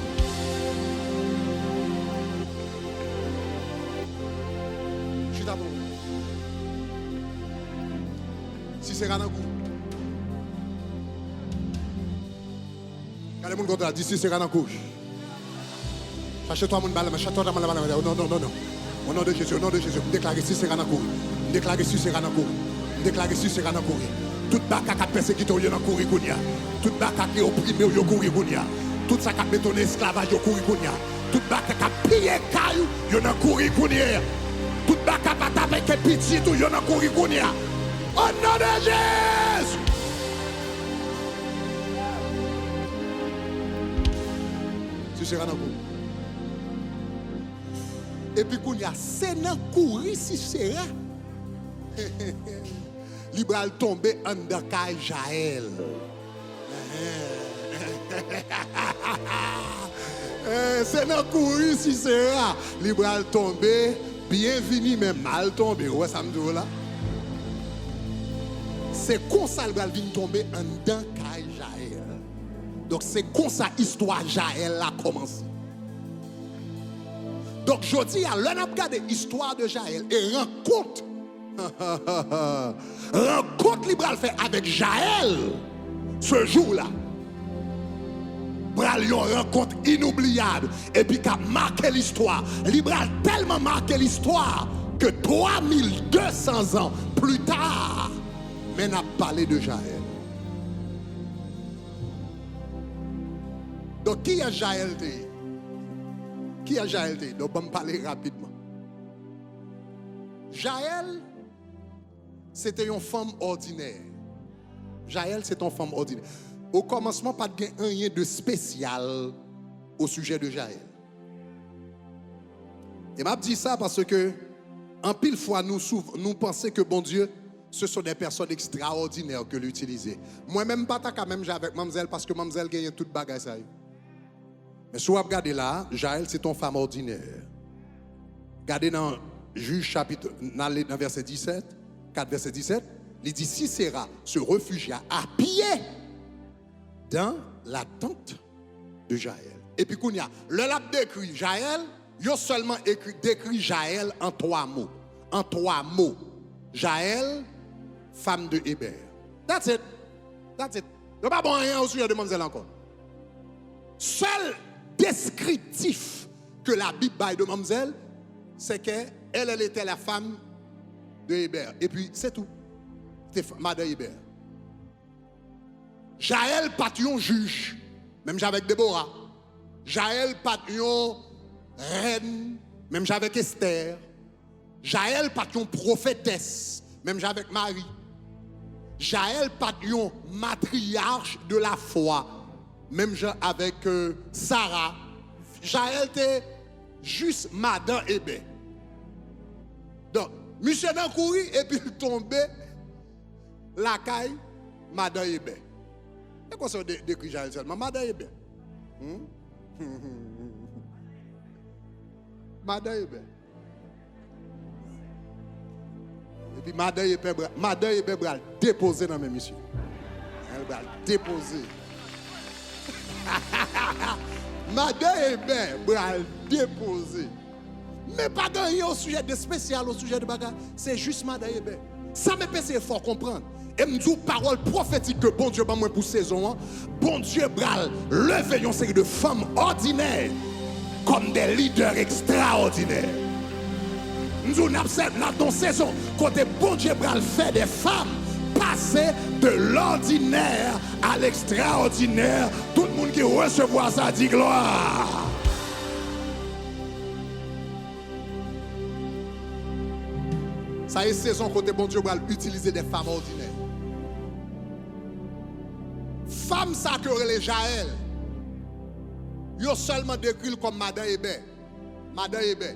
Speaker 1: Je suis d'abord. Si c'est dans le coup. Quand les gens disent si c'est dans le coup. Cherchez-toi mon balle, cherchez-toi mon balle. Non. Au nom de Jésus, déclarez si c'est Ranakour. Déclarez si c'est Ranakour. Déclarez si c'est Ranakour. Tout baka qui a persécuté au Yonakouri Kounia. Tout baka qui a opprimé au Yokouri Kounia. Tout ça qui a bétonné esclavage au Kouri Kounia. Tout baka qui a pillé caillou Yonakouri Kounia. Tout baka qui a tapé que pitié au Yonakouri Kounia. Au nom de Jésus. Si c'est Ranakour. Et puis qu'on y a sénat courir si c'est là. Libral tombé en dakay Jaël. Sénat courir si c'est là. Libral tombé, bienvenue mais mal tombé. Ouais, ça me dit là. C'est comme ça libral vient tomber en dakay Jaël. Donc c'est comme ça histoire Jaël a commencé. Donc, je dis, l'on a regardé l'histoire de Jaël et rencontre libéral fait avec Jaël ce jour-là. Bral yon rencontre inoubliable et puis qui a marqué l'histoire. Libéral tellement marqué l'histoire que 3200 ans plus tard, mais n'a parlé de Jaël. Donc, qui est Jaël? Qui a Jaël? Donc, on va parler rapidement. Jaël, c'était une femme ordinaire. Jaël, c'est une femme ordinaire. Au commencement, pas de rien de spécial au sujet de Jaël. Et m'a dit ça parce que, en pile fois, nous pensons que bon Dieu, ce sont des personnes extraordinaires que l'utiliser. Moi-même, pas ta même avec mademoiselle parce que mademoiselle gagne toute bagaille ça. Mais si vous regardez là, Jaël, c'est une femme ordinaire. Regardez dans Juge chapitre, dans verset 17, 4 verset 17, il dit Sisera se réfugia à pied dans la tente de Jaël. Et puis, il y a le lab décrit Jaël, il a seulement décrit Jaël en 3 mots. En 3 mots. Jaël, femme de Héber. That's it. That's it. Il n'y a pas bon rien au sujet de mademoiselle encore. Seul descriptif que la Bible baille de mademoiselle, c'est qu'elle était la femme de Héber. Et puis, c'est tout. C'était madame Héber. Jaël pas un juge, même avec Déborah. Jaël pas une reine, même avec Esther. Jaël pas une prophétesse, même avec Marie. Jaël pas un matriarche de la foi. Même genre avec Sarah. Jaël était juste madame Hébé. Donc, monsieur n'a couru et puis il tombait la caille madame Hébé. Et quoi ça décrit Jaël seulement? Madame Hébé. Madame Hébé. Et puis madame Hébé va déposer dans mes messieurs. Elle va déposer. Madame Hébé va déposer. Mais pas gagner au sujet de spécial, au sujet de bagarre. C'est juste Madame Hébé. Ça me pèse fort comprendre. Et me dit parole prophétique que bon Dieu va moi pour saison. Bon Dieu bral lever une série de femmes ordinaires comme des leaders extraordinaires. Nous avons dans saison côté bon Dieu bral fait des femmes passer de l'ordinaire à l'extraordinaire. Tout le monde qui recevoir ça dit gloire. Ça est saison côté bon Dieu va utiliser des femmes ordinaires. Femmes ça que les Jaël. Yo seulement décrit comme Madame Hébé. Madame Hébé.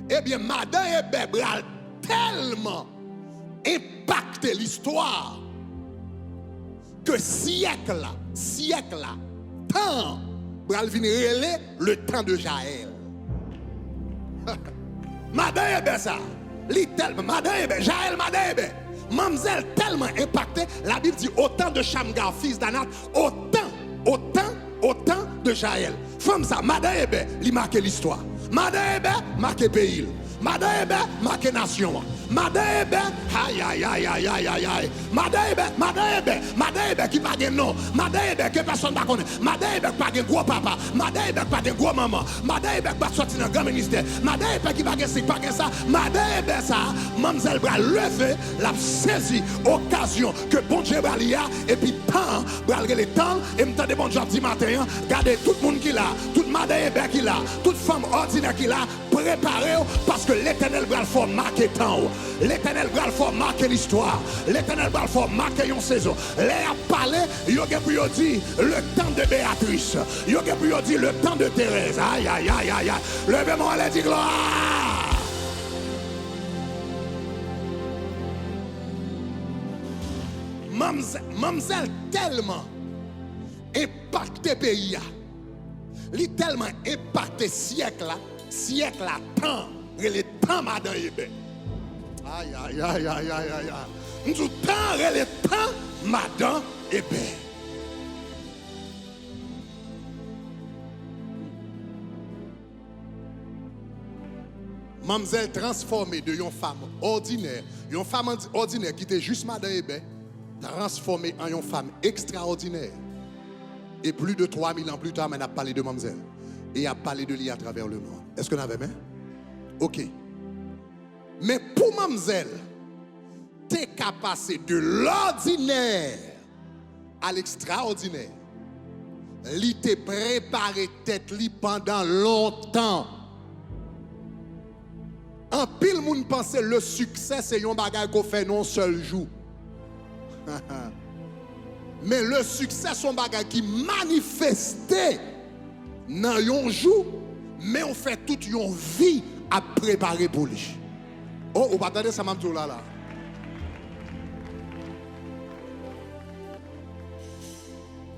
Speaker 1: Eh bien Madame Hébé a tellement impacté l'histoire que siècle, temps, bral vient relayer le temps de Jaël. Madame Hébé ça. Madame Hébé, Jaël, Madame Hébé. Mamzelle tellement impacté, la Bible dit autant de Shamgar, fils d'Anat, autant de Jaël. Femme ça, Madame Hébé, il marque l'histoire. Madame Hébé, marque pays. Madame Hébé, marque nation. Madame Hébé, aïe. Madame Hébé qui pas de nom. Madame Hébé que personne ne connaît. Madame Hébé pas de gros papa. Madame Hébé pas de gros maman. Madame Hébé pas sorti dans le grand ministère. Madame Hébé qui pas de ci, pas de ça. Madame Hébé ça, mademoiselle va lever, la saisi occasion que bon Dieu va lier et puis temps, va le temps et me tendez bon Dieu dit matin, regardez tout le monde qui là, toute Madame Hébé qui là, toute femme ordinaire qui là, préparez parce que l'Éternel va le faire marquer temps. L'Éternel va le faire marquer l'histoire. L'Éternel va le faire marquer une saison. Les a parlé, il a dit le temps de Béatrice. Il a dit le temps de Thérèse. Aïe. Levez-moi, allez dire gloire. Mamzelle tellement impacté pays. Il tellement impacté siècle à temps. Le temps Madame Hébé. Aïe. Nous temps le temps Madame Hébé. Mamzelle transformée de une femme ordinaire qui était juste Madame Hébé, transformée en une femme extraordinaire. Et plus de 3000 ans plus tard, on a parlé de Mamzelle. Et a parlé de lui à travers le monde. Est-ce qu'on avait même? Ok. Mais pour Mamzelle, t'es qu'à passer de l'ordinaire à l'extraordinaire. Li t'es préparé tête li pendant longtemps. En pile moun pense le succès c'est un bagage qu'on fait non seul jour. Mais le succès son bagage qui manifesté dans un jour, mais on fait toute une vie à préparer pour lui. Oh, vous attendez ça, m'amtou là.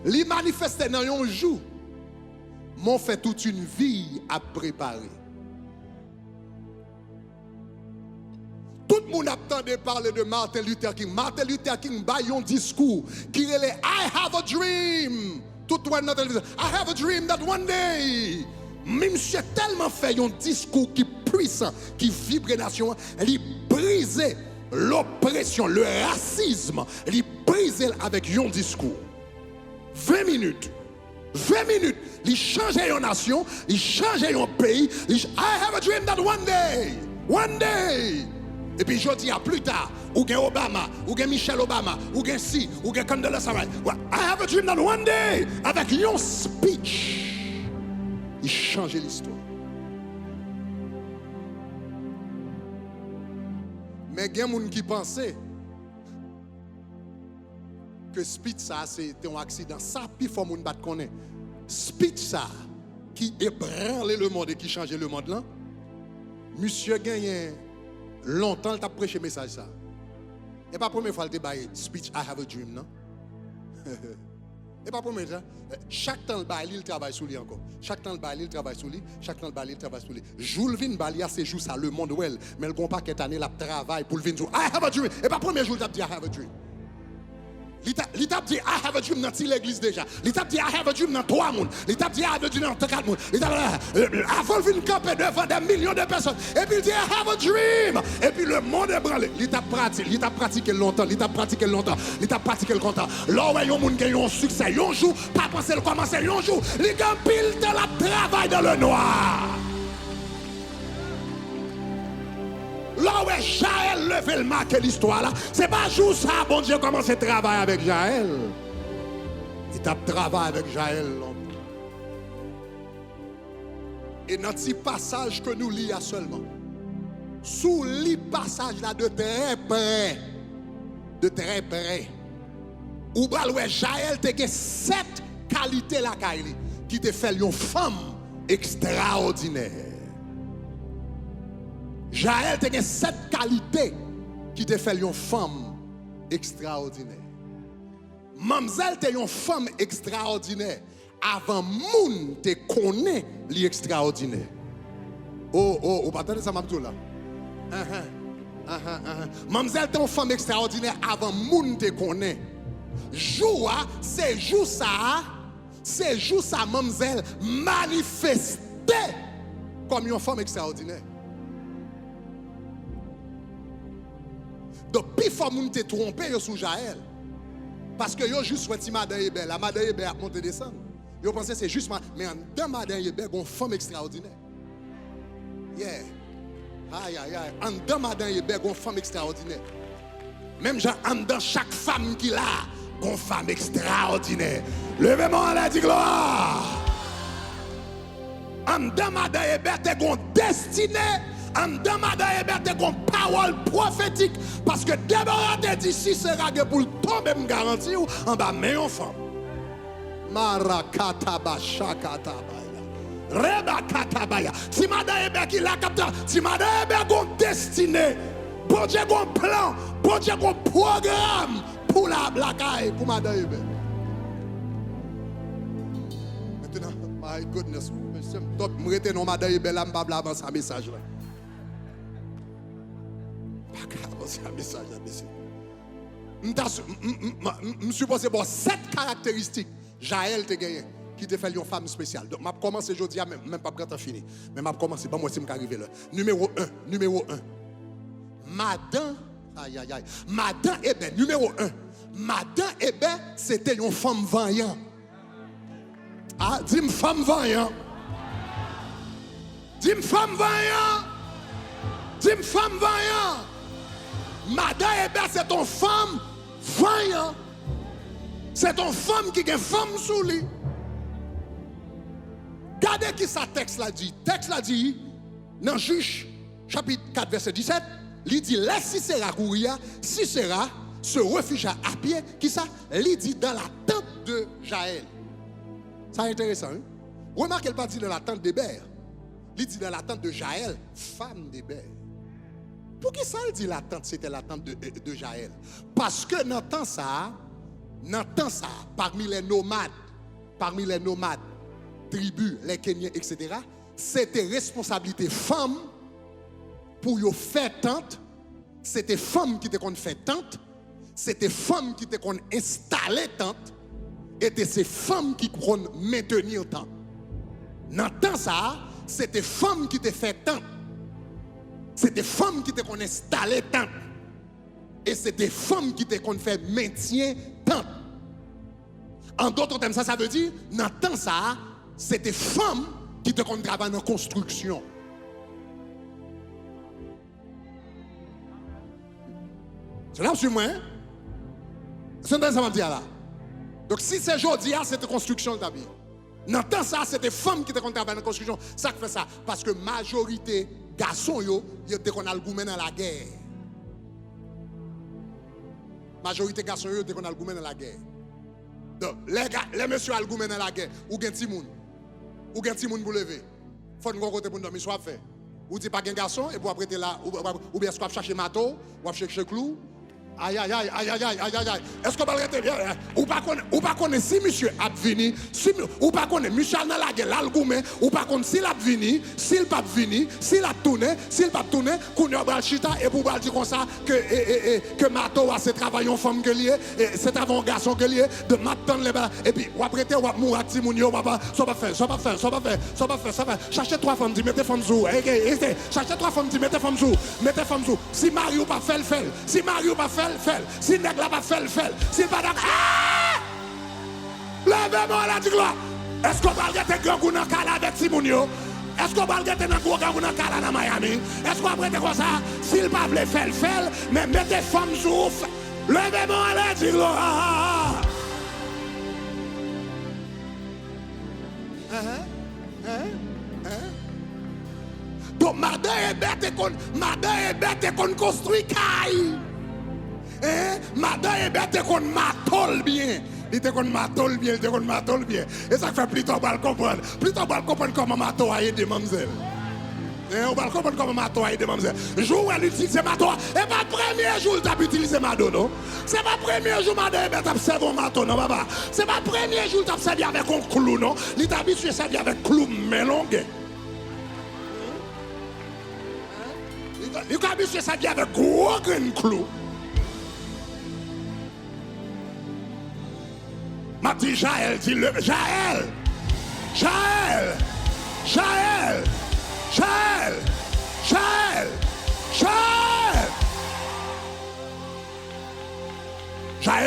Speaker 1: Li manifeste dans un jour, mais on fait toute une vie à préparer. Tout le monde attend de parler de Martin Luther King. Martin Luther King a un discours qui est I have a dream. Tout le monde I have a dream that one day. Monsieur tellement fait un discours qui est puissant, qui vibre la nation, il brise l'oppression, le racisme, il brise avec un discours. 20 minutes, il change une nation, il change un pays. I have a dream that one day. Et puis je dis à plus tard, ou gen Obama, ou gen Michelle Obama, ou gen si, ou gen Condoleezza Rice. I have a dream that one day, avec un speech, il change l'histoire. Mais il y a des gens qui pensent, que speech ça c'était un accident. Ça puis faut moun bat connaît. Speech ça qui ébranlé le monde et qui changeait le monde là. Monsieur gagné longtemps il t'a prêché message ça. Et pas première fois il débaille speech I have a dream non. Et pas première fois. Chaque temps le bail il travaille sur lui encore. Chaque temps le bail il travaille sur lui, chaque temps le bail il travaille sur lui. Jour vinn bail c'est jour ça le monde well, mais le gon pas qu'est année la travail pour le vinn jour I have a dream. Et pas premier jour il t'a dit I have a dream. Il t'a dit I have a dream dans l'église déjà. Il t'a dit I have a dream dans 3 monde. Il t'a dit I have a dream dans 4 monde. Il t'a avant de venir camper devant des millions de personnes. Et puis il dit I have a dream. Et puis le monde est branlé. Il t'a pratiqué longtemps. Il t'a pratiqué longtemps. Là où il y a un monde qui a un succès, un jour, pas penser le commencer, un jour, il y a pile de la travail dans le noir. Là où Jaël levé le marqué l'histoire là, c'est pas jour ça, bon Dieu commence à travailler avec Jaël. Il t'a travaillé avec Jaël. Et dans ce passage que nous lisons seulement, sous le passage là de très près, où Jaël a 7 qualités là qui te fait une femme extraordinaire. Jaël a 7 qualités qui te fait une femme extraordinaire. Mamzelle te une femme extraordinaire avant moun te connaît l'extraordinaire. Oh, pas attendez ça m'abdou là. Mamzelle te une femme extraordinaire avant moun te connaît. Joua, c'est jour ça mamzelle manifestait comme une femme extraordinaire. Donc, puis il faut que te tromper sur Jaël. Parce que yo juste souhaité madame Hébert. La madame Hébert a monté descendre. Yo pensé c'est juste mais dans madame Hébert une femme extraordinaire. Yeah. Aïe. En dans madame Hébert une femme extraordinaire. Même en dans chaque femme qui a une femme extraordinaire. Levez-moi à la dit gloire. En dans madame Hébert t'es une destinée. En demandant à Hébert une parole prophétique. Parce que Déborah te dit si c'est ragé pour tomber, me garantir en bas, mais enfant. Marakataba shakatabaya. Rebakatabaya. Si madame Hébert qui l'a capté, si madame Hébert a une destinée, bon Dieu a un plan, bon Dieu a un programme pour la caille, pour madame Hébert. Maintenant, my goodness, je me rete non madame Hébert là, je ne vais pas avancer un message là. C'est un message, je suppose que 7 caractéristiques, Jaël te gagné, qui te fait une femme spéciale. Donc, je vais commencer aujourd'hui, même pas quand fini. Mais je vais commencer, moi si je arriver là. Numéro 1. Madame, Madame Hébert, numéro 1. Madame Hébert, c'était une femme vaillante. Ah, dis-moi femme vaillante. Dis-moi femme vaillante. Dis-moi femme vaillante. Madame Hébert, c'est ton femme vaillante. C'est ton femme qui a une femme sous lui. Regardez qui ça texte l'a dit. Texte l'a dit dans Juge chapitre 4 verset 17. Il dit laisse Sisera courir, Sisera se réfugia à pied. Qui ça? Il dit dans la tente de Jaël. Ça intéressant. Hein? Remarquez le pas dit dans la tente d'Hébert. Il dit dans la tente de Jaël, femme d'Hébert. Pour qui ça il dit la tente, c'était la tente de Jaël? Parce que dans le temps ça, parmi les nomades, tribus, les Kenyans, etc., c'était responsabilité femme pour y faire tente. C'était femme qui te fait tente. C'était femme qui te installer tente. Et c'est femme qui kon maintenir tente. Dans le temps ça, c'était femme qui te fait tente. C'est des femmes qui te qu'on installé tant. Et c'est des femmes qui te qu'on fait maintien tant. En d'autres termes, ça veut dire, dans le temps ça, c'est des femmes qui te qu'on travaille en construction. C'est là où je suis moi. C'est dans ça va dire là. Donc si c'est aujourd'hui, c'est une construction de vie. Dans le temps ça, c'est des femmes qui te qu'on travaille en construction. Ça qui fait ça. Parce que majorité garçons yo te qu'on a le goût dans la guerre. majorité garçons yo te qu'on a dans la guerre. Donc les messieurs al dans la guerre, ou gen ti moun. Ou gen ti moun pour lever. Faut qu'on côté pour dormir soit fait. Ou dit pas gen garçon et puis après t'es là ou bien soit chercher mato, ou chercher clou. Aïe aïe aïe aïe aïe aïe aïe aïe. Est-ce qu'on va arrêter bien? Ou pas connaître si monsieur a venu, ou pas connaître Michel dans la gueule, l'algoumé, ou pas connaître s'il a venu, s'il pas venu, s'il a tourné, s'il pas tourné, qu'on a bral chita et pour bral dire comme ça que Mato a ce travail en femme que lié, c'est avant garçon que lié, de m'attendre les bras et puis ou après ou mourir ti moun yo papa, ça va faire. Cherchez trois femmes, dit mettez femme sous. Cherchez trois femmes, dit mettez femme sous. Si Mario pas fait. Si Mario pas fait, si nèg la pas fait, si pas d'accord. Levez-moi la gloire. Est-ce qu'on va gâter grand goût dans cala avec Simonio? Est-ce qu'on va gâter dans grand goût dans cala dans Miami? Est-ce qu'on va prêter comme ça? S'il pas veut faire, mais mettez femme sous. Levez-moi la gloire. Donc madame est bête qu'on construit caille. Madame est bête qu'on matole bien. Il était qu'on matole bien. Et ça fait plutôt mal comprendre. Comment mato a aidé mademoiselle. On va comprendre comment mato a aidé mademoiselle. Jour où elle utilise mato, et pas premier jour où tu as utilisé mato, non? C'est pas premier jour madame est observé un mato, non, papa? C'est pas premier jour où tu as servi avec un clou, non? Il t'a habitué à servir avec clou mélangé. Il t'a habitué à servir avec gros clou. Ma dit Jaël, dit le Jaël. Jaël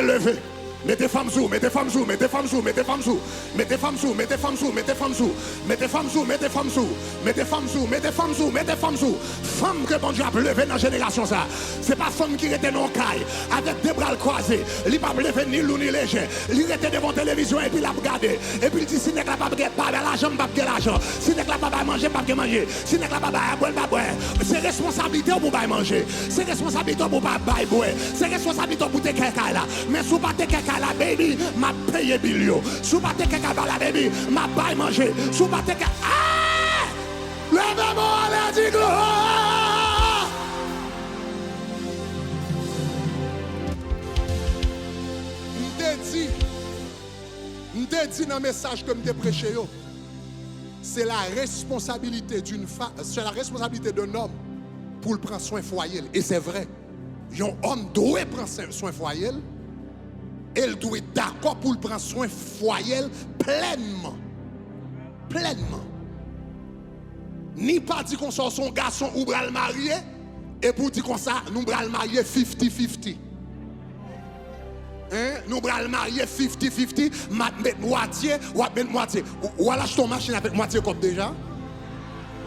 Speaker 1: levé. Mettez femme sous. Femme que bon Dieu a levé dans la génération ça. C'est pas femme qui était non caille avec des bras croisés. Il pas levé ni lourd ni léger. Il était devant la télévision et puis il a regardé. Et puis il dit si n'est pas l'argent, pas l'argent. Si n'est pas manger, pas manger. Si n'est pas boire, pas boire. C'est responsabilité pour pas manger. C'est responsabilité pour pas boire. C'est responsabilité pour te quelqu'un là. Mais sous pas te quelqu'un la baby, m'a payé bilio. Sous pas te quelqu'un la baby, m'a pas manger. Sous pas te quelqu'un. Ah! Levez-moi à la gloire. M'te dit dans le message que m'te prêché yo. C'est la responsabilité d'une femme, c'est la responsabilité d'un homme pour prendre soin foyer. Et c'est vrai. Un homme doit prendre soin foyer. Elle doit être d'accord pour prendre soin foyer pleinement. Ni pas dire qu'on sort son garçon ou bral marié et pour dire qu'on ça nous bral marié 50-50. Nous bral marié 50-50, mettre moitié ou moitié. Ou alors ton machine avec moitié comme déjà.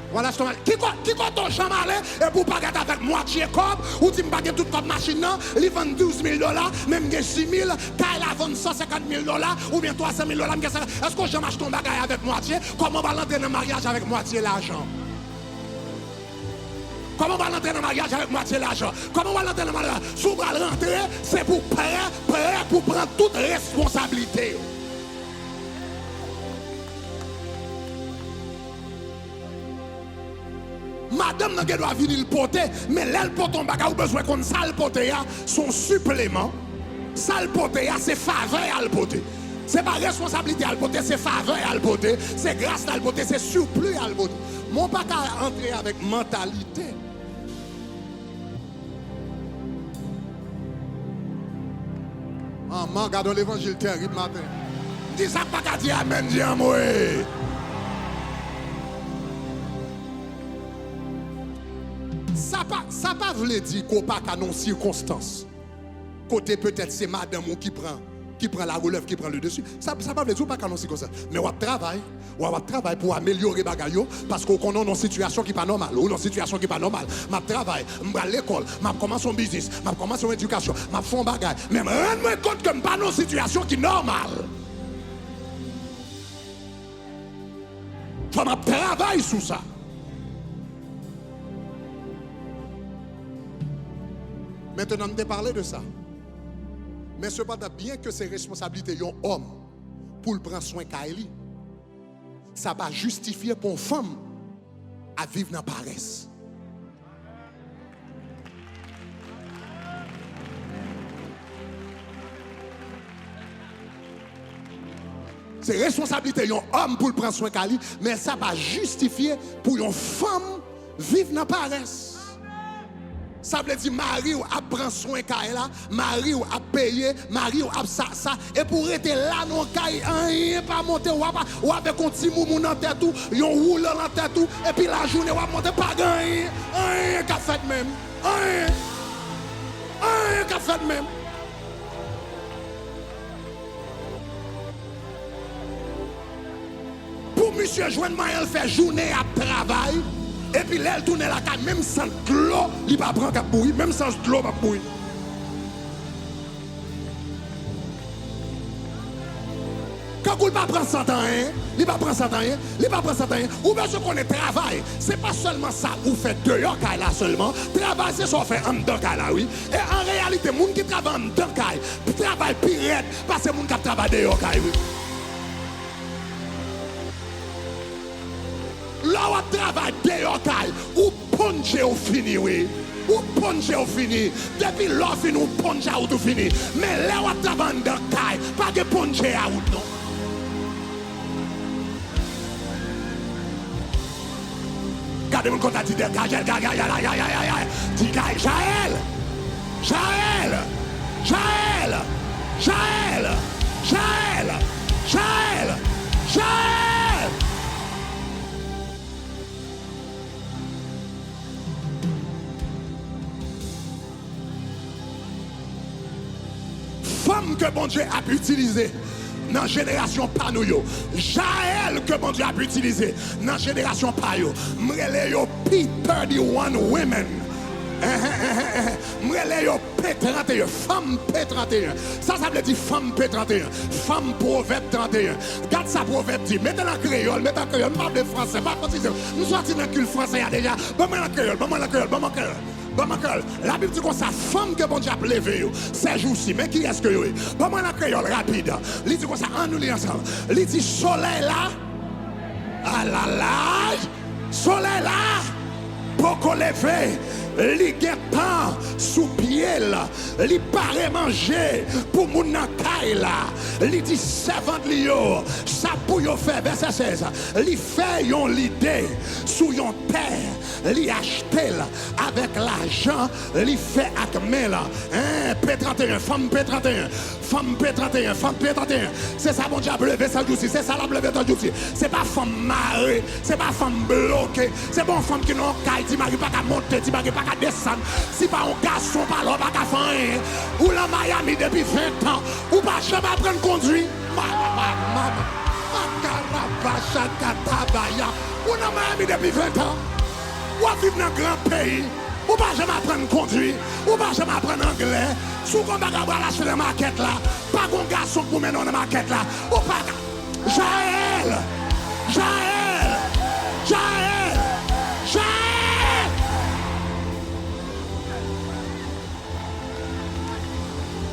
Speaker 1: Voilà, qui compte ton champ et pour pas gâter avec moitié cop, ou tu me bagues tout comme machine, il vend $12,000, même 6,000, quand il vend $150,000 ou bien $300,000. Est-ce que je marche ton bagage avec moitié? Comment on va l'entrer dans le mariage avec moitié l'argent? Comment on va l'entrer dans le mariage avec moitié l'argent? Comment on va l'entrer dans le mariage? Si on va rentrer, c'est pour prêt pour prendre toute responsabilité. Madame n'a pas venir le porter, mais l'aile porte ton bagage, ou besoin qu'on sale porter son supplément. Sale porter, c'est faveur à le porter. C'est pas responsabilité à le porter, c'est faveur à le porter, c'est grâce à le porter, c'est surplus à le porter. Mon pas qu'à entrer avec mentalité. Maman, regardons l'évangile terrible matin. Dis ça pas qu'à dire amen, dis moi. Ça pas veut dire qu'on pas qu'à non circonstances. Côté peut-être c'est madame qui prend la relève, qui prend le dessus. Ça pas veut dire pas qu'à non circonstances. Mais on travaille pour améliorer bagaille parce qu'on connaît une situation qui pas normale ou une situation qui pas normale. M'a travaille, m'a l'école, m'a commence son business, m'a commence son éducation, m'a font bagaille. Mais rends-moi compte que pas une situation qui normale. Faut m'a travaille sur ça. Maintenant, je vais parler de ça. Mais cependant, bien que ces responsabilités yon homme pour le prendre soin Kaili, ça va justifier pour une femme à vivre dans la paresse. C'est responsabilité d'un homme pour prendre soin de lui, mais ça va justifier pour une femme vivre dans la paresse. Ça veut dire mari ou a prendre soin de là, mari ou a payé, mari ou a ça. Et pour être là, non, rien pas monter ou avec un petit moumou dans tête tout, un roulant dans tête tout, et puis la journée ou a monter pas rien, rien qu'a fait même, rien qu'a fait même. Pour monsieur joindre elle fait journée à travail et puis elle tourne la caille même sans de l'eau, il va prendre cap bouillir, même sans de l'eau va bouillir. Quand vous ne pas prendre ça temps, il va prendre ça temps, il va prendre ça temps. Ou bien ce qu'on est travail, c'est pas seulement ça vous faites dehors là seulement. Travail c'est ça fait en dedans là oui. Et en réalité, les gens qui travaillent en dedans travail pire parce que les gens qui travaillent dehors oui. Là où travail dehors, ou ponche au fini, oui. Ou ponche au fini. Depuis là, fini, ou ponche à tout fini. Mais là où travail dans pas de ponche à ou non. Gardez-moi quand tu dis Jaël. Femme que bon Dieu a utilisé dans la génération pas nous yo. Jaël que bon Dieu a utilisé dans la génération pas yo. M'rele yo P31 women. M'rele yo P31, femme P31. Ça veut dire femme P31, femme proverbe 31. Regarde ça proverbe dit, mettez la créole, mettez la créole, pas de français, pas de nous sortis dans le cul français déjà. Bon la créole, bon la créole, bon la créole. La Bible dit comme ça, femme que bon Dieu a levé, ces jours-ci, mais qui est-ce que vous êtes? Bon, moi, la créole rapide. Il dit comme ça, en nous ensemble. Il dit soleil là, ah là là, soleil là, pour qu'on lever, il temps sous pied là, il paraît manger pour mon caille là. Il dit servant de l'io, ça pour yo faire, verset 16. Il fait yon l'idée sous yon terre, il achète avec l'argent, il fait avec main là. P31, femme P31, femme P31, femme P31. C'est ça mon diable levé ça aussi, c'est ça la levé ça aussi. C'est pas femme marée, c'est pas femme bloquée, c'est bon femme qui n'ont caille, tu m'arrives pas à monter, tu m'arrives pas à descendre. Si pas un garçon pas là, pas qu'à faire. Ou la Miami depuis 20 ans, ou pas jamais apprendre à conduire. Ou la Miami depuis 20 ans, ou à vivre dans un grand pays, ou pas jamais apprendre à conduire, ou pas jamais apprendre anglais. Sous qu'on va lâcher la maquette là, pas un garçon pour mener dans la maquette là, ou pas. Jaël, Jaël, Jaël, Jaël.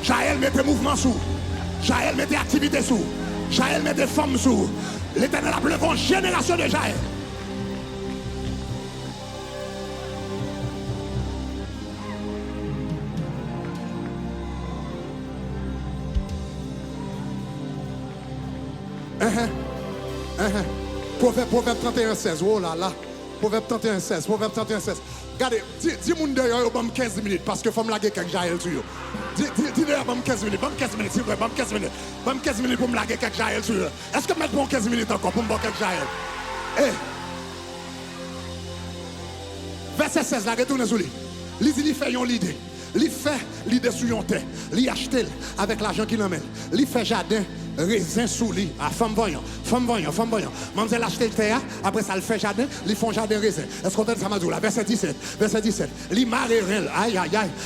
Speaker 1: Jaël mettez mouvement sous. Jaël mettez activité sous. Jaël mettez forme sous. L'Éternel a levé une génération de Jaël. Proverbe 31, 16. Oh là là. Proverbe 31, 16. Proverbe 31, 16. Regardez, dis-moi d'ailleurs, il y a 15 minutes parce que faut me laguer avec Jaël sur eux. Dis d'ailleurs, 15 minutes, 15 minutes, s'il vous plaît, 15 minutes. 15 minutes pour me laguer avec Jaël sur eux. Est-ce que mettre 15 minutes encore pour me laguer avec Jaël? Eh! Verset 16, là, retournez sur lui. Il fait une idée. Il fait l'idée sur une terre. Il achète avec l'argent qu'il emmène. Il fait jardin. Raisin sous lit, ah, femme voyant. Mademoiselle achète le terre, après ça, elle fait jardin, ils font jardin raisin. Est-ce qu'on entend ça, Madou, là? Verset 17. Li maréren, aïe,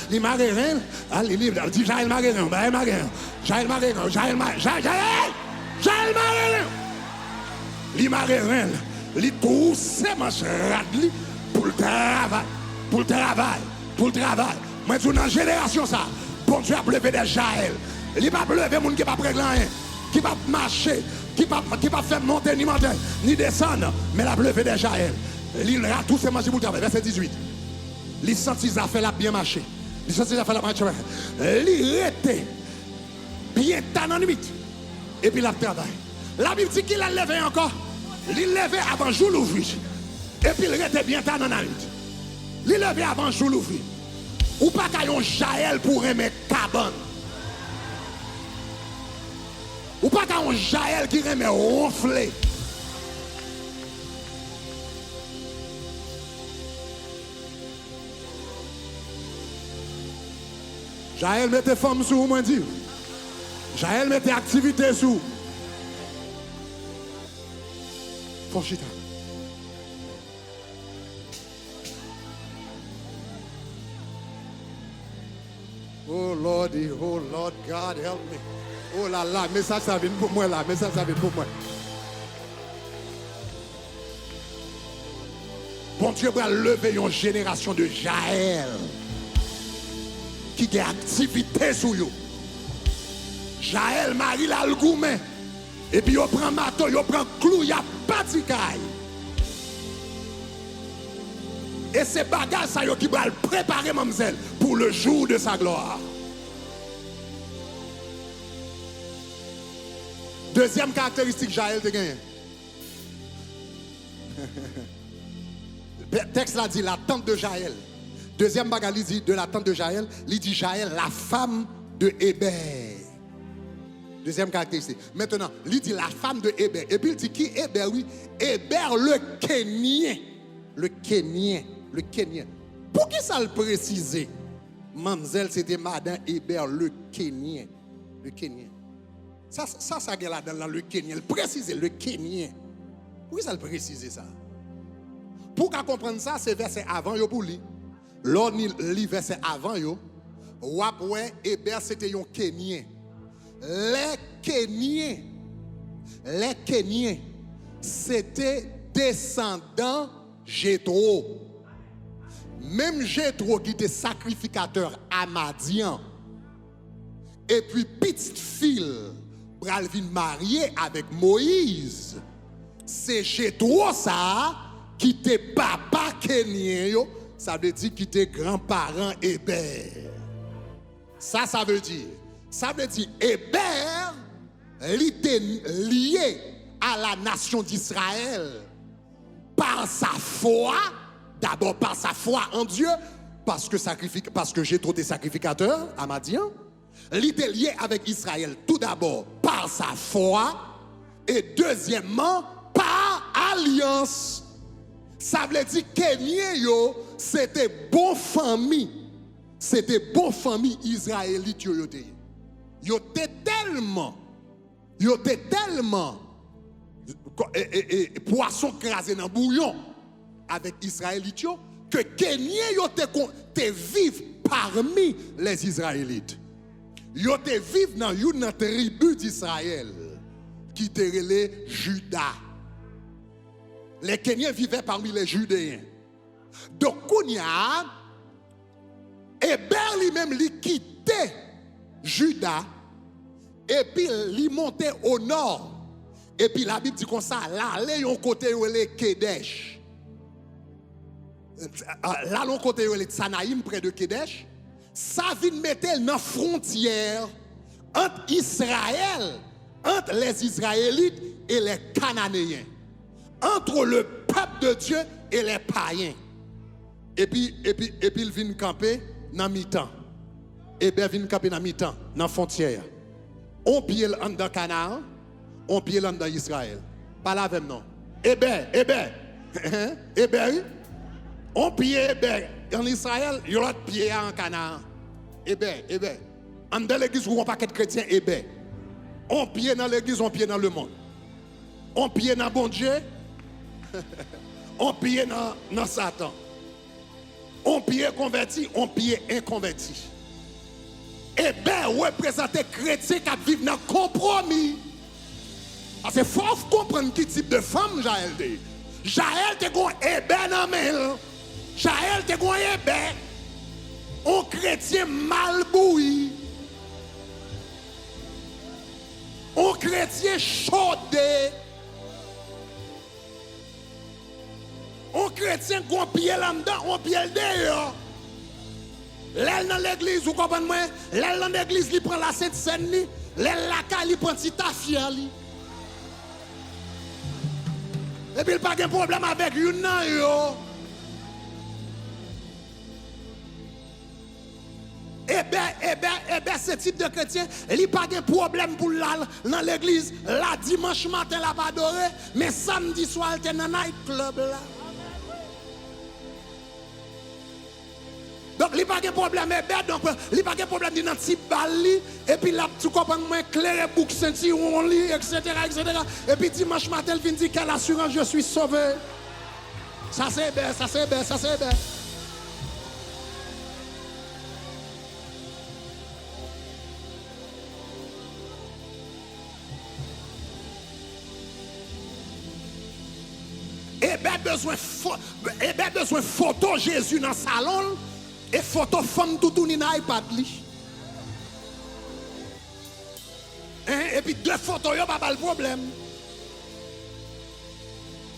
Speaker 1: li maréren, il dit Jaël maréren, Jaël maréren. Li maréren, li tout c'est manche radli pour le travail. Moi, dans la génération, ça, bon Dieu a levé des Jaël. Il ne va pas lever moun qui pas prendre rien, qui va marcher, qui va faire monter ni monter, ni descendre, mais la lever déjà elle. Il a tous ses manger pour travailler. Verset 18. Il sentit ça fait la bien marcher. Il sentit ça fait la marcher. Il était bien dans limite. Et puis il a travaillé. La Bible dit qu'il a levé encore. Il levé avant jour l'ouvrir. Et puis il était bien dans la limite. Il levé avant jour l'ouvrir. Ou pas qu'il y ait un Jaël pour aimer cabane. Ou pas qu'il y ait un Jaël qui aime ronfler. Jaël mettez femme sous moi dire. Jaël mettez activité sous. Fonchita. Oh Lord God help me. Oh là là, message ça vient pour moi là, message ça vient pour moi. Bon Dieu va lever une génération de Jaël qui a activité sur eux. Jaël Marie là le gourmet. Et puis il prend marteau, il prend clou, il a pas de caille. Et c'est bagages ça qui va le préparer mademoiselle pour le jour de sa gloire. Deuxième caractéristique Jaël te gagne. Le texte là dit la tante de Jaël. Deuxième bagage, il dit de la tante de Jaël, il dit Jaël, la femme de Héber. Deuxième caractéristique. Maintenant, il dit la femme de Héber. Et puis il dit qui Héber, oui. Héber le Kénien. Le Kénien. Le Kénien. Pour qui ça le préciser? Mademoiselle, c'était madame Héber le Kénien. Le Kénien. Ça là dans le Kénien. Le préciser, le Kénien. Pourquoi ça le préciser ça? Pour qu'on comprenne ça, c'est verset avant yo pour lui. L'on lit verset avant yo. Wapwe Héber c'était un Kénien. Les Kéniens, c'était descendants Jéthro. Même Jéthro qui était sacrificateur à Madian. Et puis petite fille, Bralvin mariée avec Moïse. C'est Jéthro ça qui était papa Kénien. Ça veut dire qui était grand-parent Héber. Ça veut dire. Ça veut dire Héber était lié à la nation d'Israël par sa foi, d'abord par sa foi en Dieu, parce que Jéthro était sacrificateur à Madian. Il était lié avec Israël tout d'abord par sa foi et deuxièmement par alliance. Ça veut dire que c'était bonne famille. C'était bonne famille israélite. Yo était tellement poisson crasé dans bouillon avec Israélites que Kénien yo te vivre parmi les Israélites. Yo te vivre dans une tribu d'Israël qui te relait Juda. Les Kéniens vivaient parmi les Judéens. Donc Kounia Héber lui-même lui quittait Juda et puis il montait au nord. Et puis la Bible dit comme ça, là, l'un côté où est Kedesh. Là, l'autre côté où est Tsanaïm près de Kedesh. Ça vient mettre dans la frontière entre Israël, entre les Israélites et les Cananéens. Entre le peuple de Dieu et les païens. Et puis il vient camper dans mi-temps. Et bien vient camper dans mi-temps, dans la frontière. On pied dans Canaan, on pied dans Israël. Pas là même non. Eh bien, on pied en Israël, il y a pied en Canaan. Eh bien, en dans l'église où on pas être chrétien, eh bien, on pied dans l'église, on pied dans le monde. On pied dans bon Dieu, on pied dans Satan. On pied converti, on pied inconverti. Eh bien, représenter chrétien qui vivent dans le compromis. Parce qu'il faut comprendre quel type de femme Jaël est. Jaël te gon Héber dans main. Jaël te gon Héber. Un chrétien mal boui. un chrétien chaudé. Un chrétien qui a un pied là-dedans, un pied dehors. L'aile dans l'église, vous comprenez moi? L'aile dans l'église, il prend la Sainte Seine, l'aile la caille, il prend petit tafia. Et puis il n'y a pas de problème avec une nan yo. Eh bien, ce type de chrétien, il n'y a pas de problème pour l'aller dans l'église. Là, dimanche matin, il n'a pas adoré, mais samedi soir, il est dans le night club là. Donc, il n'y a pas de problème, donc, il n'y a pas de problème dans le type bali, et puis là, tu comprends, moi, clair, bouc, senti, on lit, etc., etc. Et puis dimanche matin, il vient dire quelle assurance je suis sauvé. Ça, c'est bien, ça, c'est bien, ça, c'est bien. Et bien, besoin photo Jésus dans le salon. Et photo femme tout dans iPad li. Et puis deux photos, il n'y a pas de problème.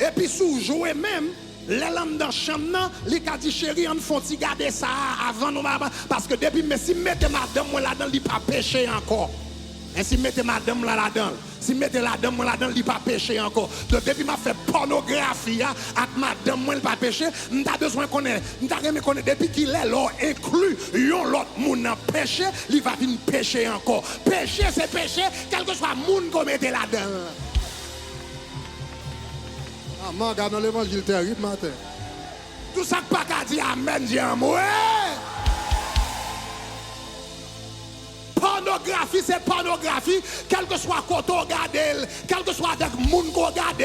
Speaker 1: Et puis sous jouer même, les lames dans la chambre, les cas dit chérie, on faut garder ça avant nous. Parce que depuis, mais si mettez madame là-dedans, il n'y a pas péché encore. Et si mettez madame là-dedans, si mettez la dame là-dedans, il n'y a pas péché encore. Donc depuis m'a fait pornographie avec madame, il n'y a pas péché. Nous avons besoin de connaître. Nous avons connaître depuis qu'il est là, inclus, l'autre monde dans péché, il va venir pécher encore. Péché, c'est péché, quel que soit le monde qu'on mette là-dedans.
Speaker 2: Ah, man, regarde dans l'évangile terrible, matin.
Speaker 1: Tout ça pas qu'à dire amen, dis ouais. Pornographie, c'est pornographie, quel que soit quand on regarde, quel que soit avec le monde qu'on regarde,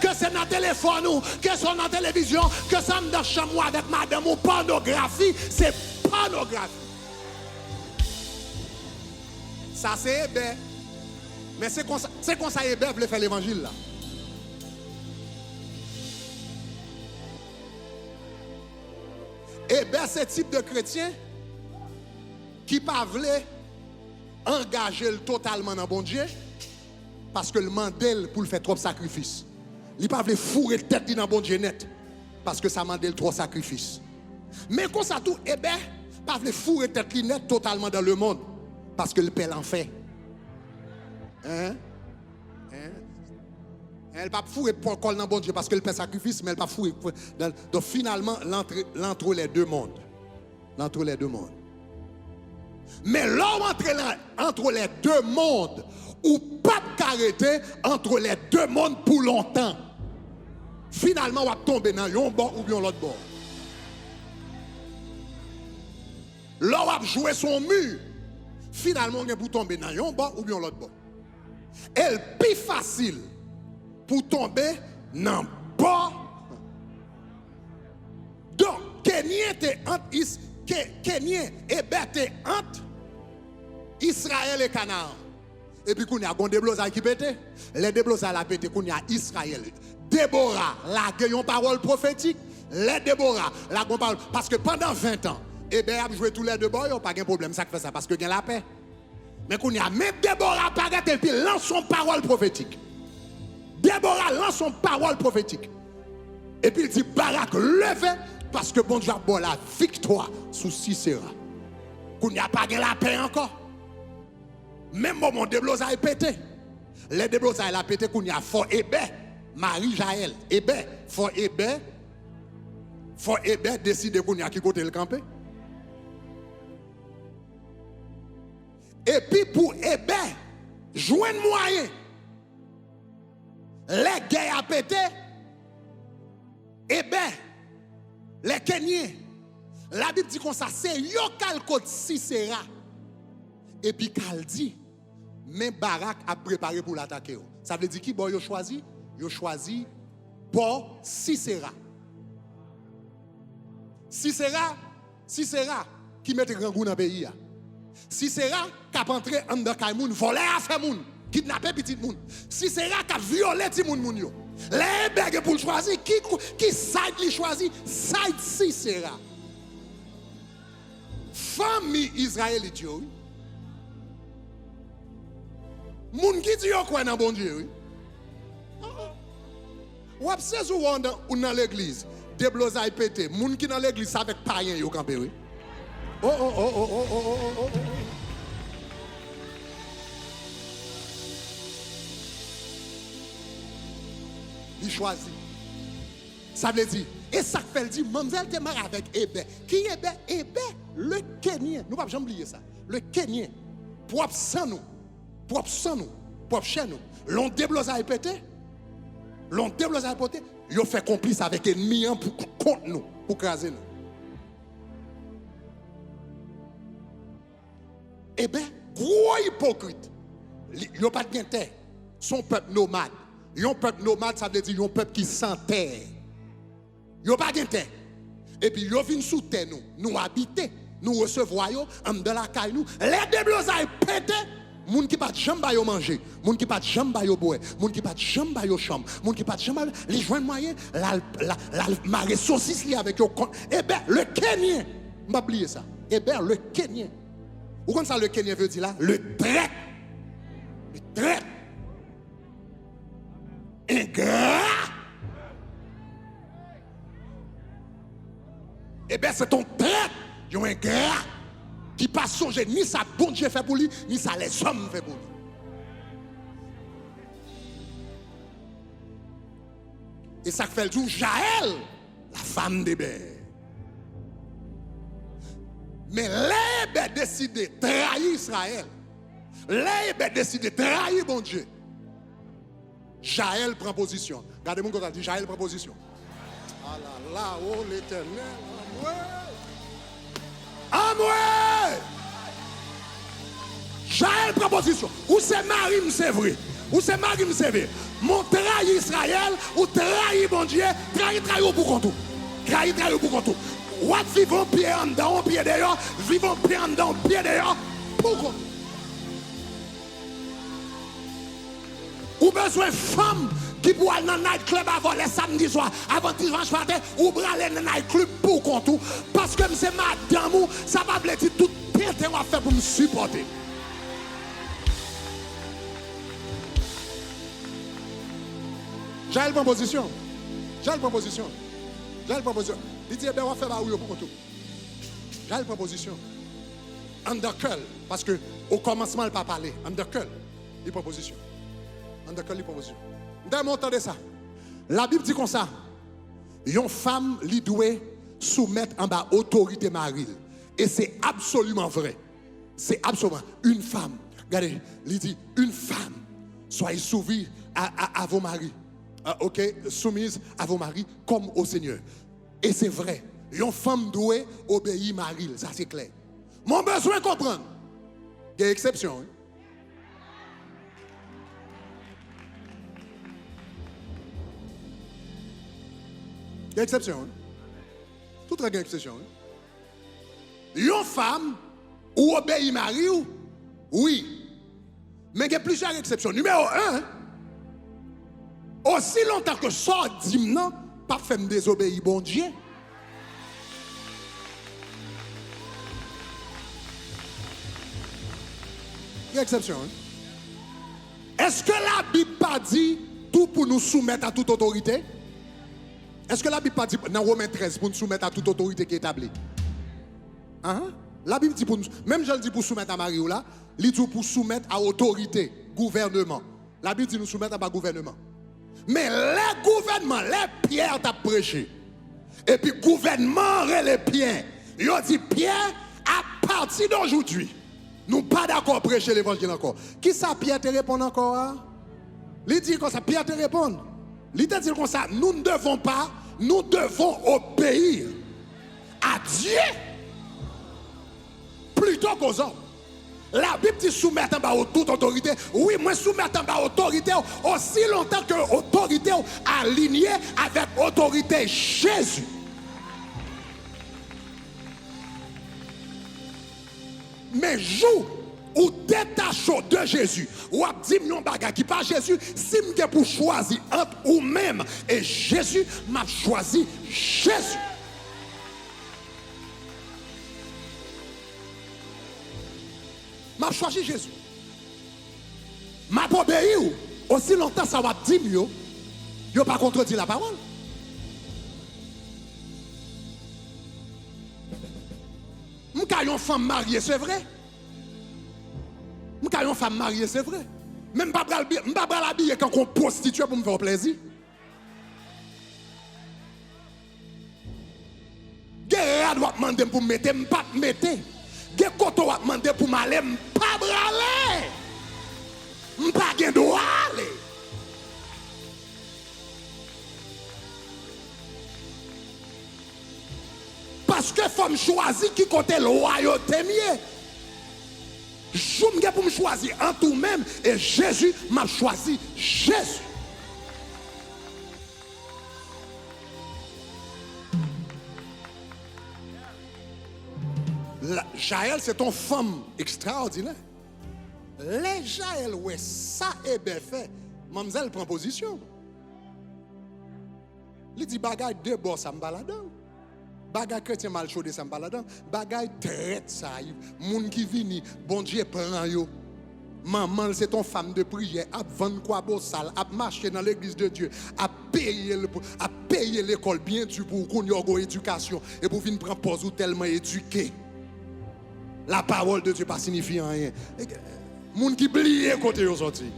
Speaker 1: que c'est dans le téléphone ou que c'est dans la télévision, que c'est dans la chambre avec madame ou pornographie, c'est pornographie. Ça c'est Hébert. Mais c'est comme ça Hébert voulait faire l'évangile là. Hébert c'est type de chrétien qui pas voulait engager totalement dans bon Dieu parce que le mandel pour le faire trop de sacrifices. Il ne pas voulu fourrer tête dans bon Dieu net parce que ça mandel trop de sacrifices. Mais quand ça tout, eh bien, pas voulu fourrer tête net totalement dans le monde parce que le père l'en fait. Elle pas fourrer pour col dans bon Dieu parce que le père sacrifice, mais elle pas fourrer. Donc finalement, l'entre les deux mondes. L'entre les deux mondes. Mais l'homme entre les deux mondes, ou pas arrêter entre les deux mondes pour longtemps. Finalement, on va tomber dans un bord ou bien l'autre bord. L'homme va jouer son mur. Finalement, on va tomber dans un bord ou bien l'autre bord. Et le plus facile pour tomber dans le bord. Donc, Kenyan était entre Kenyan et Bête entre Israël et Canaan. Et puis, il y a des déblossailles qui pètent. Les déblossailles la pètent, il y a Israël. Déborah, la gagne parole prophétique. Les Déborah, la parole. Parce que pendant 20 ans, et bien, il a joué tous les deux bords, il n'y a pas de problème. Ça fait ça parce qu'il y a la paix. Mais il y a même Déborah paraît et puis lance son parole prophétique. Déborah lance son parole prophétique. Et puis il dit Barak, levez. Parce que bon Dieu a bon la victoire sous Sisera. Qu'on n'y a pas de la paix encore. Même moment déblosa est pété. Les déblosa a pété qu'on y a fort Hébert, Marie Jaël. Hébert, fort Hébert décide qu'on y a qui côté le camper. Et puis pour Hébert, joindre moyen. Les guerres a pété. Hébert. Les Kenyans, la Bible dit comme ça, c'est Yokal Kote Sisera. Et puis Kal dit, mais Barak a préparé pour l'attaquer. Ça veut dire qui bon yo choisi? Yo choisi pour Sisera. Sisera qui met grand goût dans le pays. Sisera qui a entré en dans Kaimoun, volé à faire moun, kidnappé petit moun. Sisera qui a violé petit moun yo. Les bègues pour choisir, qui side li choisi? Side Sisera. Famille israélite,
Speaker 2: Moun qui dit yo quoi dans bon Dieu, oui. Ou absez ou dans l'église, des blosailles pété, moun qui dans l'église avec païen yo campé, oui. Oh oh oh oh oh oh oh oh. Il choisit. Ça veut dire, et ça fait le dit, mademoiselle te mariée avec Hébé. Qui Hébé? Hébé, le Kenyan. Nous ne pouvons jamais oublier ça. Le Kenyan. Propre sans nous. Propre sans nous. Propre chez nous. L'on déblose à péter. L'on déblose à péter. Ils ont fait complice avec ennemi contre nous. Pour craser nous. Hébé, gros hypocrite. Ils n'ont pas de terre. Son peuple nomade. Un peuple nomade, ça veut dire un peuple qui sans terre. Ils n'ont pas de terre. Et puis, ils viennent sous terre, nous habiter, nous recevoir, dans la caille, nous. Les déblosailles pété, moun qui pas de jambe à manger, moun qui pas de jambe à boire, moun qui pas de jambe à chambre, moun qui pas de jambe à les joindre moyen, la marée saucisse li avec yo. Eh bien, le Kenyan, m'a oublié ça. Eh bien, le Kenyan. Vous comprenez ça, le Kenyan veut dire là? Le traître. Le traître. Ingrat. Eh bien, c'est ton traître, un ingrat qui pas songer ni ça bon Dieu fait pour lui, ni ça les hommes fait pour lui. Et ça fait le jour Jaël, la femme d'Hébé. Mais l'Hébé décide de trahir Israël. L'Hébé décide de trahir bon Dieu. Jaël prend position. Regardez-moi quand on dit Jaël prend position. Ah là là, oh l'Éternel, amoué. Jaël prend position. Ou c'est Marie, c'est vrai. Ou c'est Marie, c'est vrai. Mon trahi Israël, ou trahi mon Dieu, trahi pour compte. Trahi pour compte. Ou vivons pied en dedans, pied dehors, vivons pied en dedans, pied dehors, pour compte. Ou besoin de femmes qui pour aller dans le nightclub avant les samedis soirs, avant dimanche matin, ou pour aller dans le nightclub pour compte. Parce que c'est madame, ça va me dire tout tête on va faire pour me supporter. J'ai une proposition. J'ai une proposition. J'ai une proposition. Il dit, eh bien, on va faire barouille pour compte. J'ai une proposition. Undercurl, parce que au commencement, il ne pas parler. Undercurl, une proposition. Undercurl, une proposition. Vous entendez ça? La Bible dit comme ça. Une femme li doit soumettre en bas autorité marine. Et c'est absolument vrai. C'est absolument. Une femme. Regardez, il dit, une femme, soyez soumise à vos maris. Ok, soumise à vos maris comme au Seigneur. Et c'est vrai. Une femme doit obéir mari. Ça c'est clair. Mon besoin de comprendre. Il y a une exception. Hein? Il y a une exception. Hein? Tout est une exception. Hein? Une femme ou obéit mari, oui. Mais il y a plusieurs exceptions. Numéro 1, aussi longtemps que ça dit non, pas faire me désobéir bon Dieu. Il y a exception. Hein? Est-ce que la Bible pas dit tout pour nous soumettre à toute autorité? Est-ce que la Bible pas dit dans Romains 13 pour nous soumettre à toute autorité qui est établie? Hein? La Bible dit pour nous, même je le dis pour soumettre à Marie ou là, il dit pour soumettre à autorité, gouvernement. La Bible dit nous soumettre à gouvernement. Mais les gouvernements, les pierres t'a prêché. Et puis gouvernement les pierres. Ils ont dit Pierre, à partir d'aujourd'hui, nous pas d'accord prêcher l'évangile encore. Qui ça Pierre te répond encore? Hein? Il dit comme ça, Pierre te répond. Il te dit comme ça, nous ne devons pas, nous devons obéir à Dieu plutôt qu'aux hommes. La Bible dit soumettre en bas toute autorité. Oui, moi soumettre en bas autorité aussi longtemps que l'autorité alignée avec autorité Jésus. Mais jour ou détachons de Jésus, ou a dit mon bagage qui pas Jésus, si je pour choisir entre ou même et Jésus, m'a choisi Jésus. M'a choisi Jésus. m'a pas obéi aussi longtemps ça va dire yo pas contredit la parole. M'ka yon femme mariée, c'est vrai. M'ka yon femme mariée, c'est vrai. Même pas bral habiller quand on prostitue pour me faire plaisir. Guerre doit demander pour me mettre, m'pas mettre. Guerre koto doit demander pour m'aller, m'pas braler. M'pas gen droit aller. Parce que faut me choisir qui côté loyauté mieux. Je pour me choisir en tout même et Jésus m'a choisi Jésus. Jaël, c'est ton femme extraordinaire. Les Jaël, ouais, ça est bien fait. Mademoiselle prend position. Il dit bagaille de bon, ça me balade. Bagaille chrétien mal chaudé, ça me balade. Bagaille traite, ça arrive. Moun qui vini, bon Dieu prend yo. Maman, c'est ton femme de prière, à vendre quoi beau sale, à marcher dans l'église de Dieu, à payer l'école bien tu pour qu'on y ait éducation et pour venir prendre pause ou tellement éduqué. La parole de Dieu pas signifie rien. Moun qui blie côté yo sorti.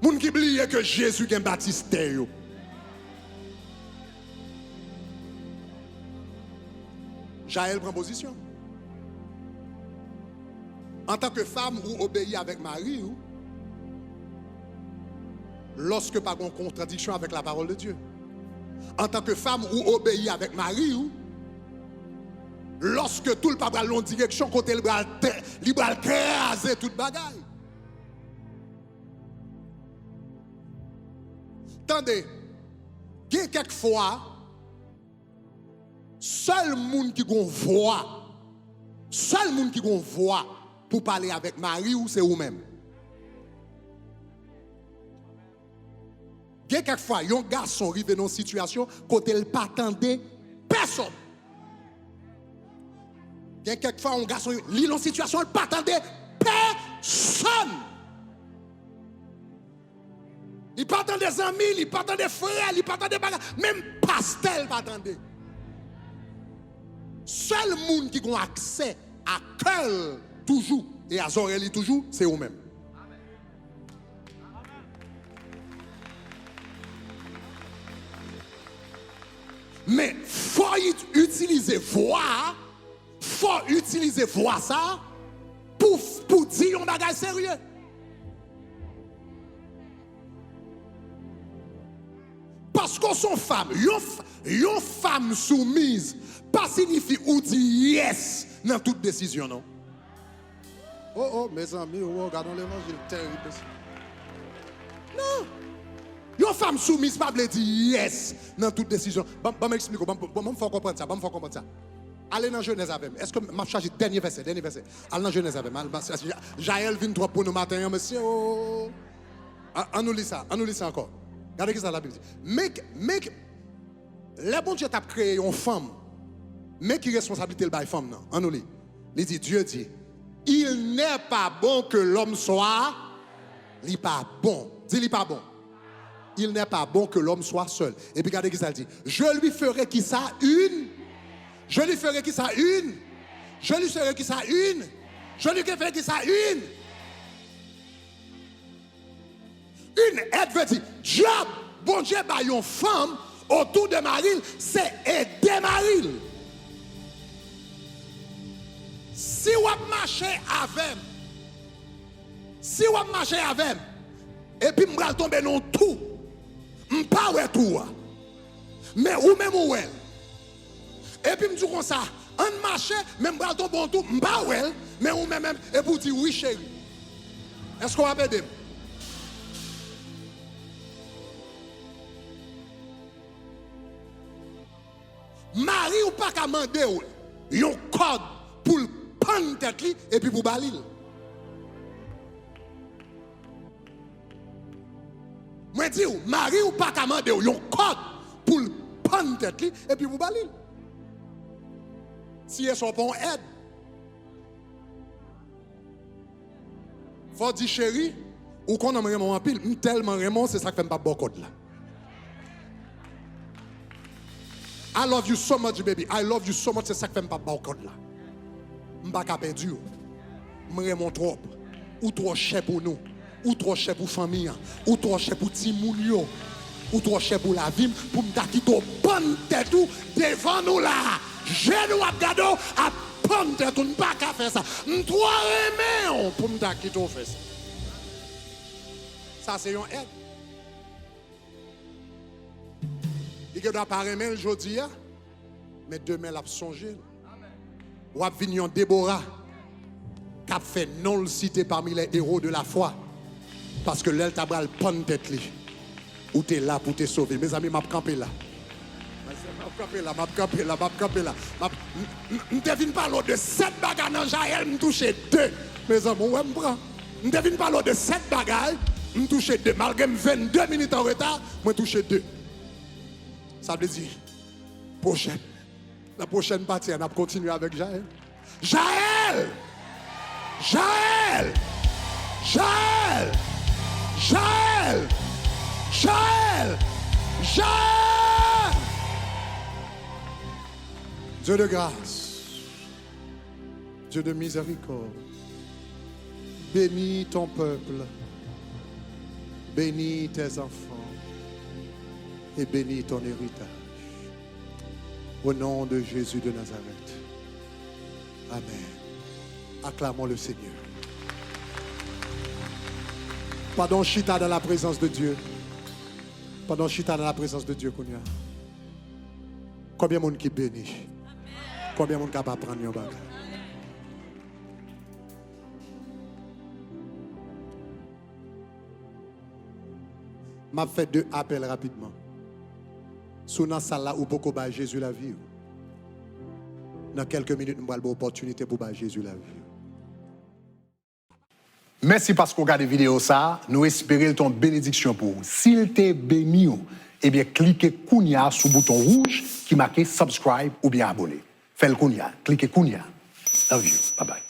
Speaker 2: Moun qui blie que Jésus est baptisé yo. Jaël prend position. En tant que femme, ou obéit avec Marie, ou lorsque pas de contradiction avec la parole de Dieu. En tant que femme, ou obéit avec Marie, ou lorsque tout le peuple a l'on direction, côté le bras craser toute bagaille. Attendez, il y a quelquefois, seul monde qui gon voix, seul monde qui gon voix pour parler avec Marie ou c'est vous-même. Il y a quelquefois, un garçon arrive dans une situation côté il pas attendait personne. Il y a quelquefois un garçon lit dans une situation il pas attendait personne. Il pas attendait des amis, il pas attendait des frères, il pas attendait même pastel pas attendait. Seul monde qui a accès à cœur toujours et à oreilles toujours, c'est vous-même. Mais faut utiliser voix, ça pour dire un bagage sérieux. Parce qu'on sont femmes, une femme soumise, pas signifie ou dit yes dans toute décision, non? Oh, mes amis, regardons l'évangile terrible. Non. Une femme soumise, pas dire yes dans toute décision. Bon, m'explique, bon, faut comprendre ça, Allez dans Genèse avec moi. Est-ce que m'a chargé dernier verset? Allez dans Genèse avec moi. Jaël vient trop pour nous matin, monsieur. On nous lit ça encore. Regardez ce que ça la Bible dit. Mais, les bon Dieu t'a créé une femme. Mais qui responsabilité le bail femme, non? On nous lit. Il dit, Dieu dit, il n'est pas bon que l'homme soit. Il n'est pas bon. Dis, il n'est pas bon. Il n'est pas bon que l'homme soit seul. Et puis regardez ce que ça dit. Je lui ferai qui ça une. Je lui ferai qui ça une. Je lui ferai qui ça une. Je lui ferai qui ça une. Une aide veut dire, job, bon Dieu, bah, une femme autour de Marie, c'est aider Marie. Si vous marchez avec, et puis vous tomber dans tout, je ne pas tout, mais ou même ou elle. Et puis je dis comme ça, on marche, même je tombe dans tout, je ne pas mais ou même, et pour dire oui chérie. Est-ce qu'on va aider? Marie ou pas qu'à demander un code pour le prendre tête et puis pour balil. Moi dis Marie ou pas qu'à demander un code pour le prendre tête et puis pour balil. Si elles sont pas en aide. Faut dire chérie, ou qu'on a vraiment en pile, tellement vraiment, c'est ça qui fait pas beaucoup là. I love you so much, baby. I love you so much, c'est ça qui fait pas beaucoup là. M'pas ka perdu. M'remont trop. Ou trop cher pour nous. Ou trop cher pour famille. Ou trop cher pour ti moun yo. Ou trop cher pour la vie. Pour m'ta kito bonne tête ou devant nous là. Genou à gado à bonne tête ou m'pas ka faire ça. M'tro remè pour m'ta kito faire ça. Ça c'est une aide. Il doit pas remettre aujourd'hui, mais demain l'a songer. Ou a vignon Déborah qui a fait non le cité parmi les héros de la foi. Parce que l'elle t'a bral bonne tête li. Ou t'es là pour te sauver. Mes amis, m'a campé là. M'a campé là. Je devine pas l'autre de 7 bagages dans Jaël, me toucher 2. Mes amis, ouais, me prend. Je devine pas l'autre de 7 bagages, me toucher 2. Malgré 22 minutes en retard, me toucher 2. Ça veut dire, la prochaine partie, on va continuer avec Jaël. Jaël! Jaël! Jaël! Jaël! Jaël! Jaël! Dieu de grâce, Dieu de miséricorde, bénis ton peuple, bénis tes enfants et bénis ton héritage. Au nom de Jésus de Nazareth. Amen. Acclamons le Seigneur. Pardon, chita dans la présence de Dieu. Pardon, chita dans la présence de Dieu. Combien de monde qui bénit? Combien de monde qui capable de prendre un bagage? M'a fait 2 appels rapidement. Sous dans salle là où beaucoup ba Jésus la vie. Dans quelques minutes, nous avons l'opportunité pour ba Jésus la vie.
Speaker 3: Merci parce que vous regardez la vidéo ça. Nous espérons ton bénédiction pour vous. S'il t'est béni, eh bien, cliquez Kounia sur le bouton rouge qui marque subscribe ou bien abonner. Faites le Kounia. Cliquez Kounia. Love you. Bye bye.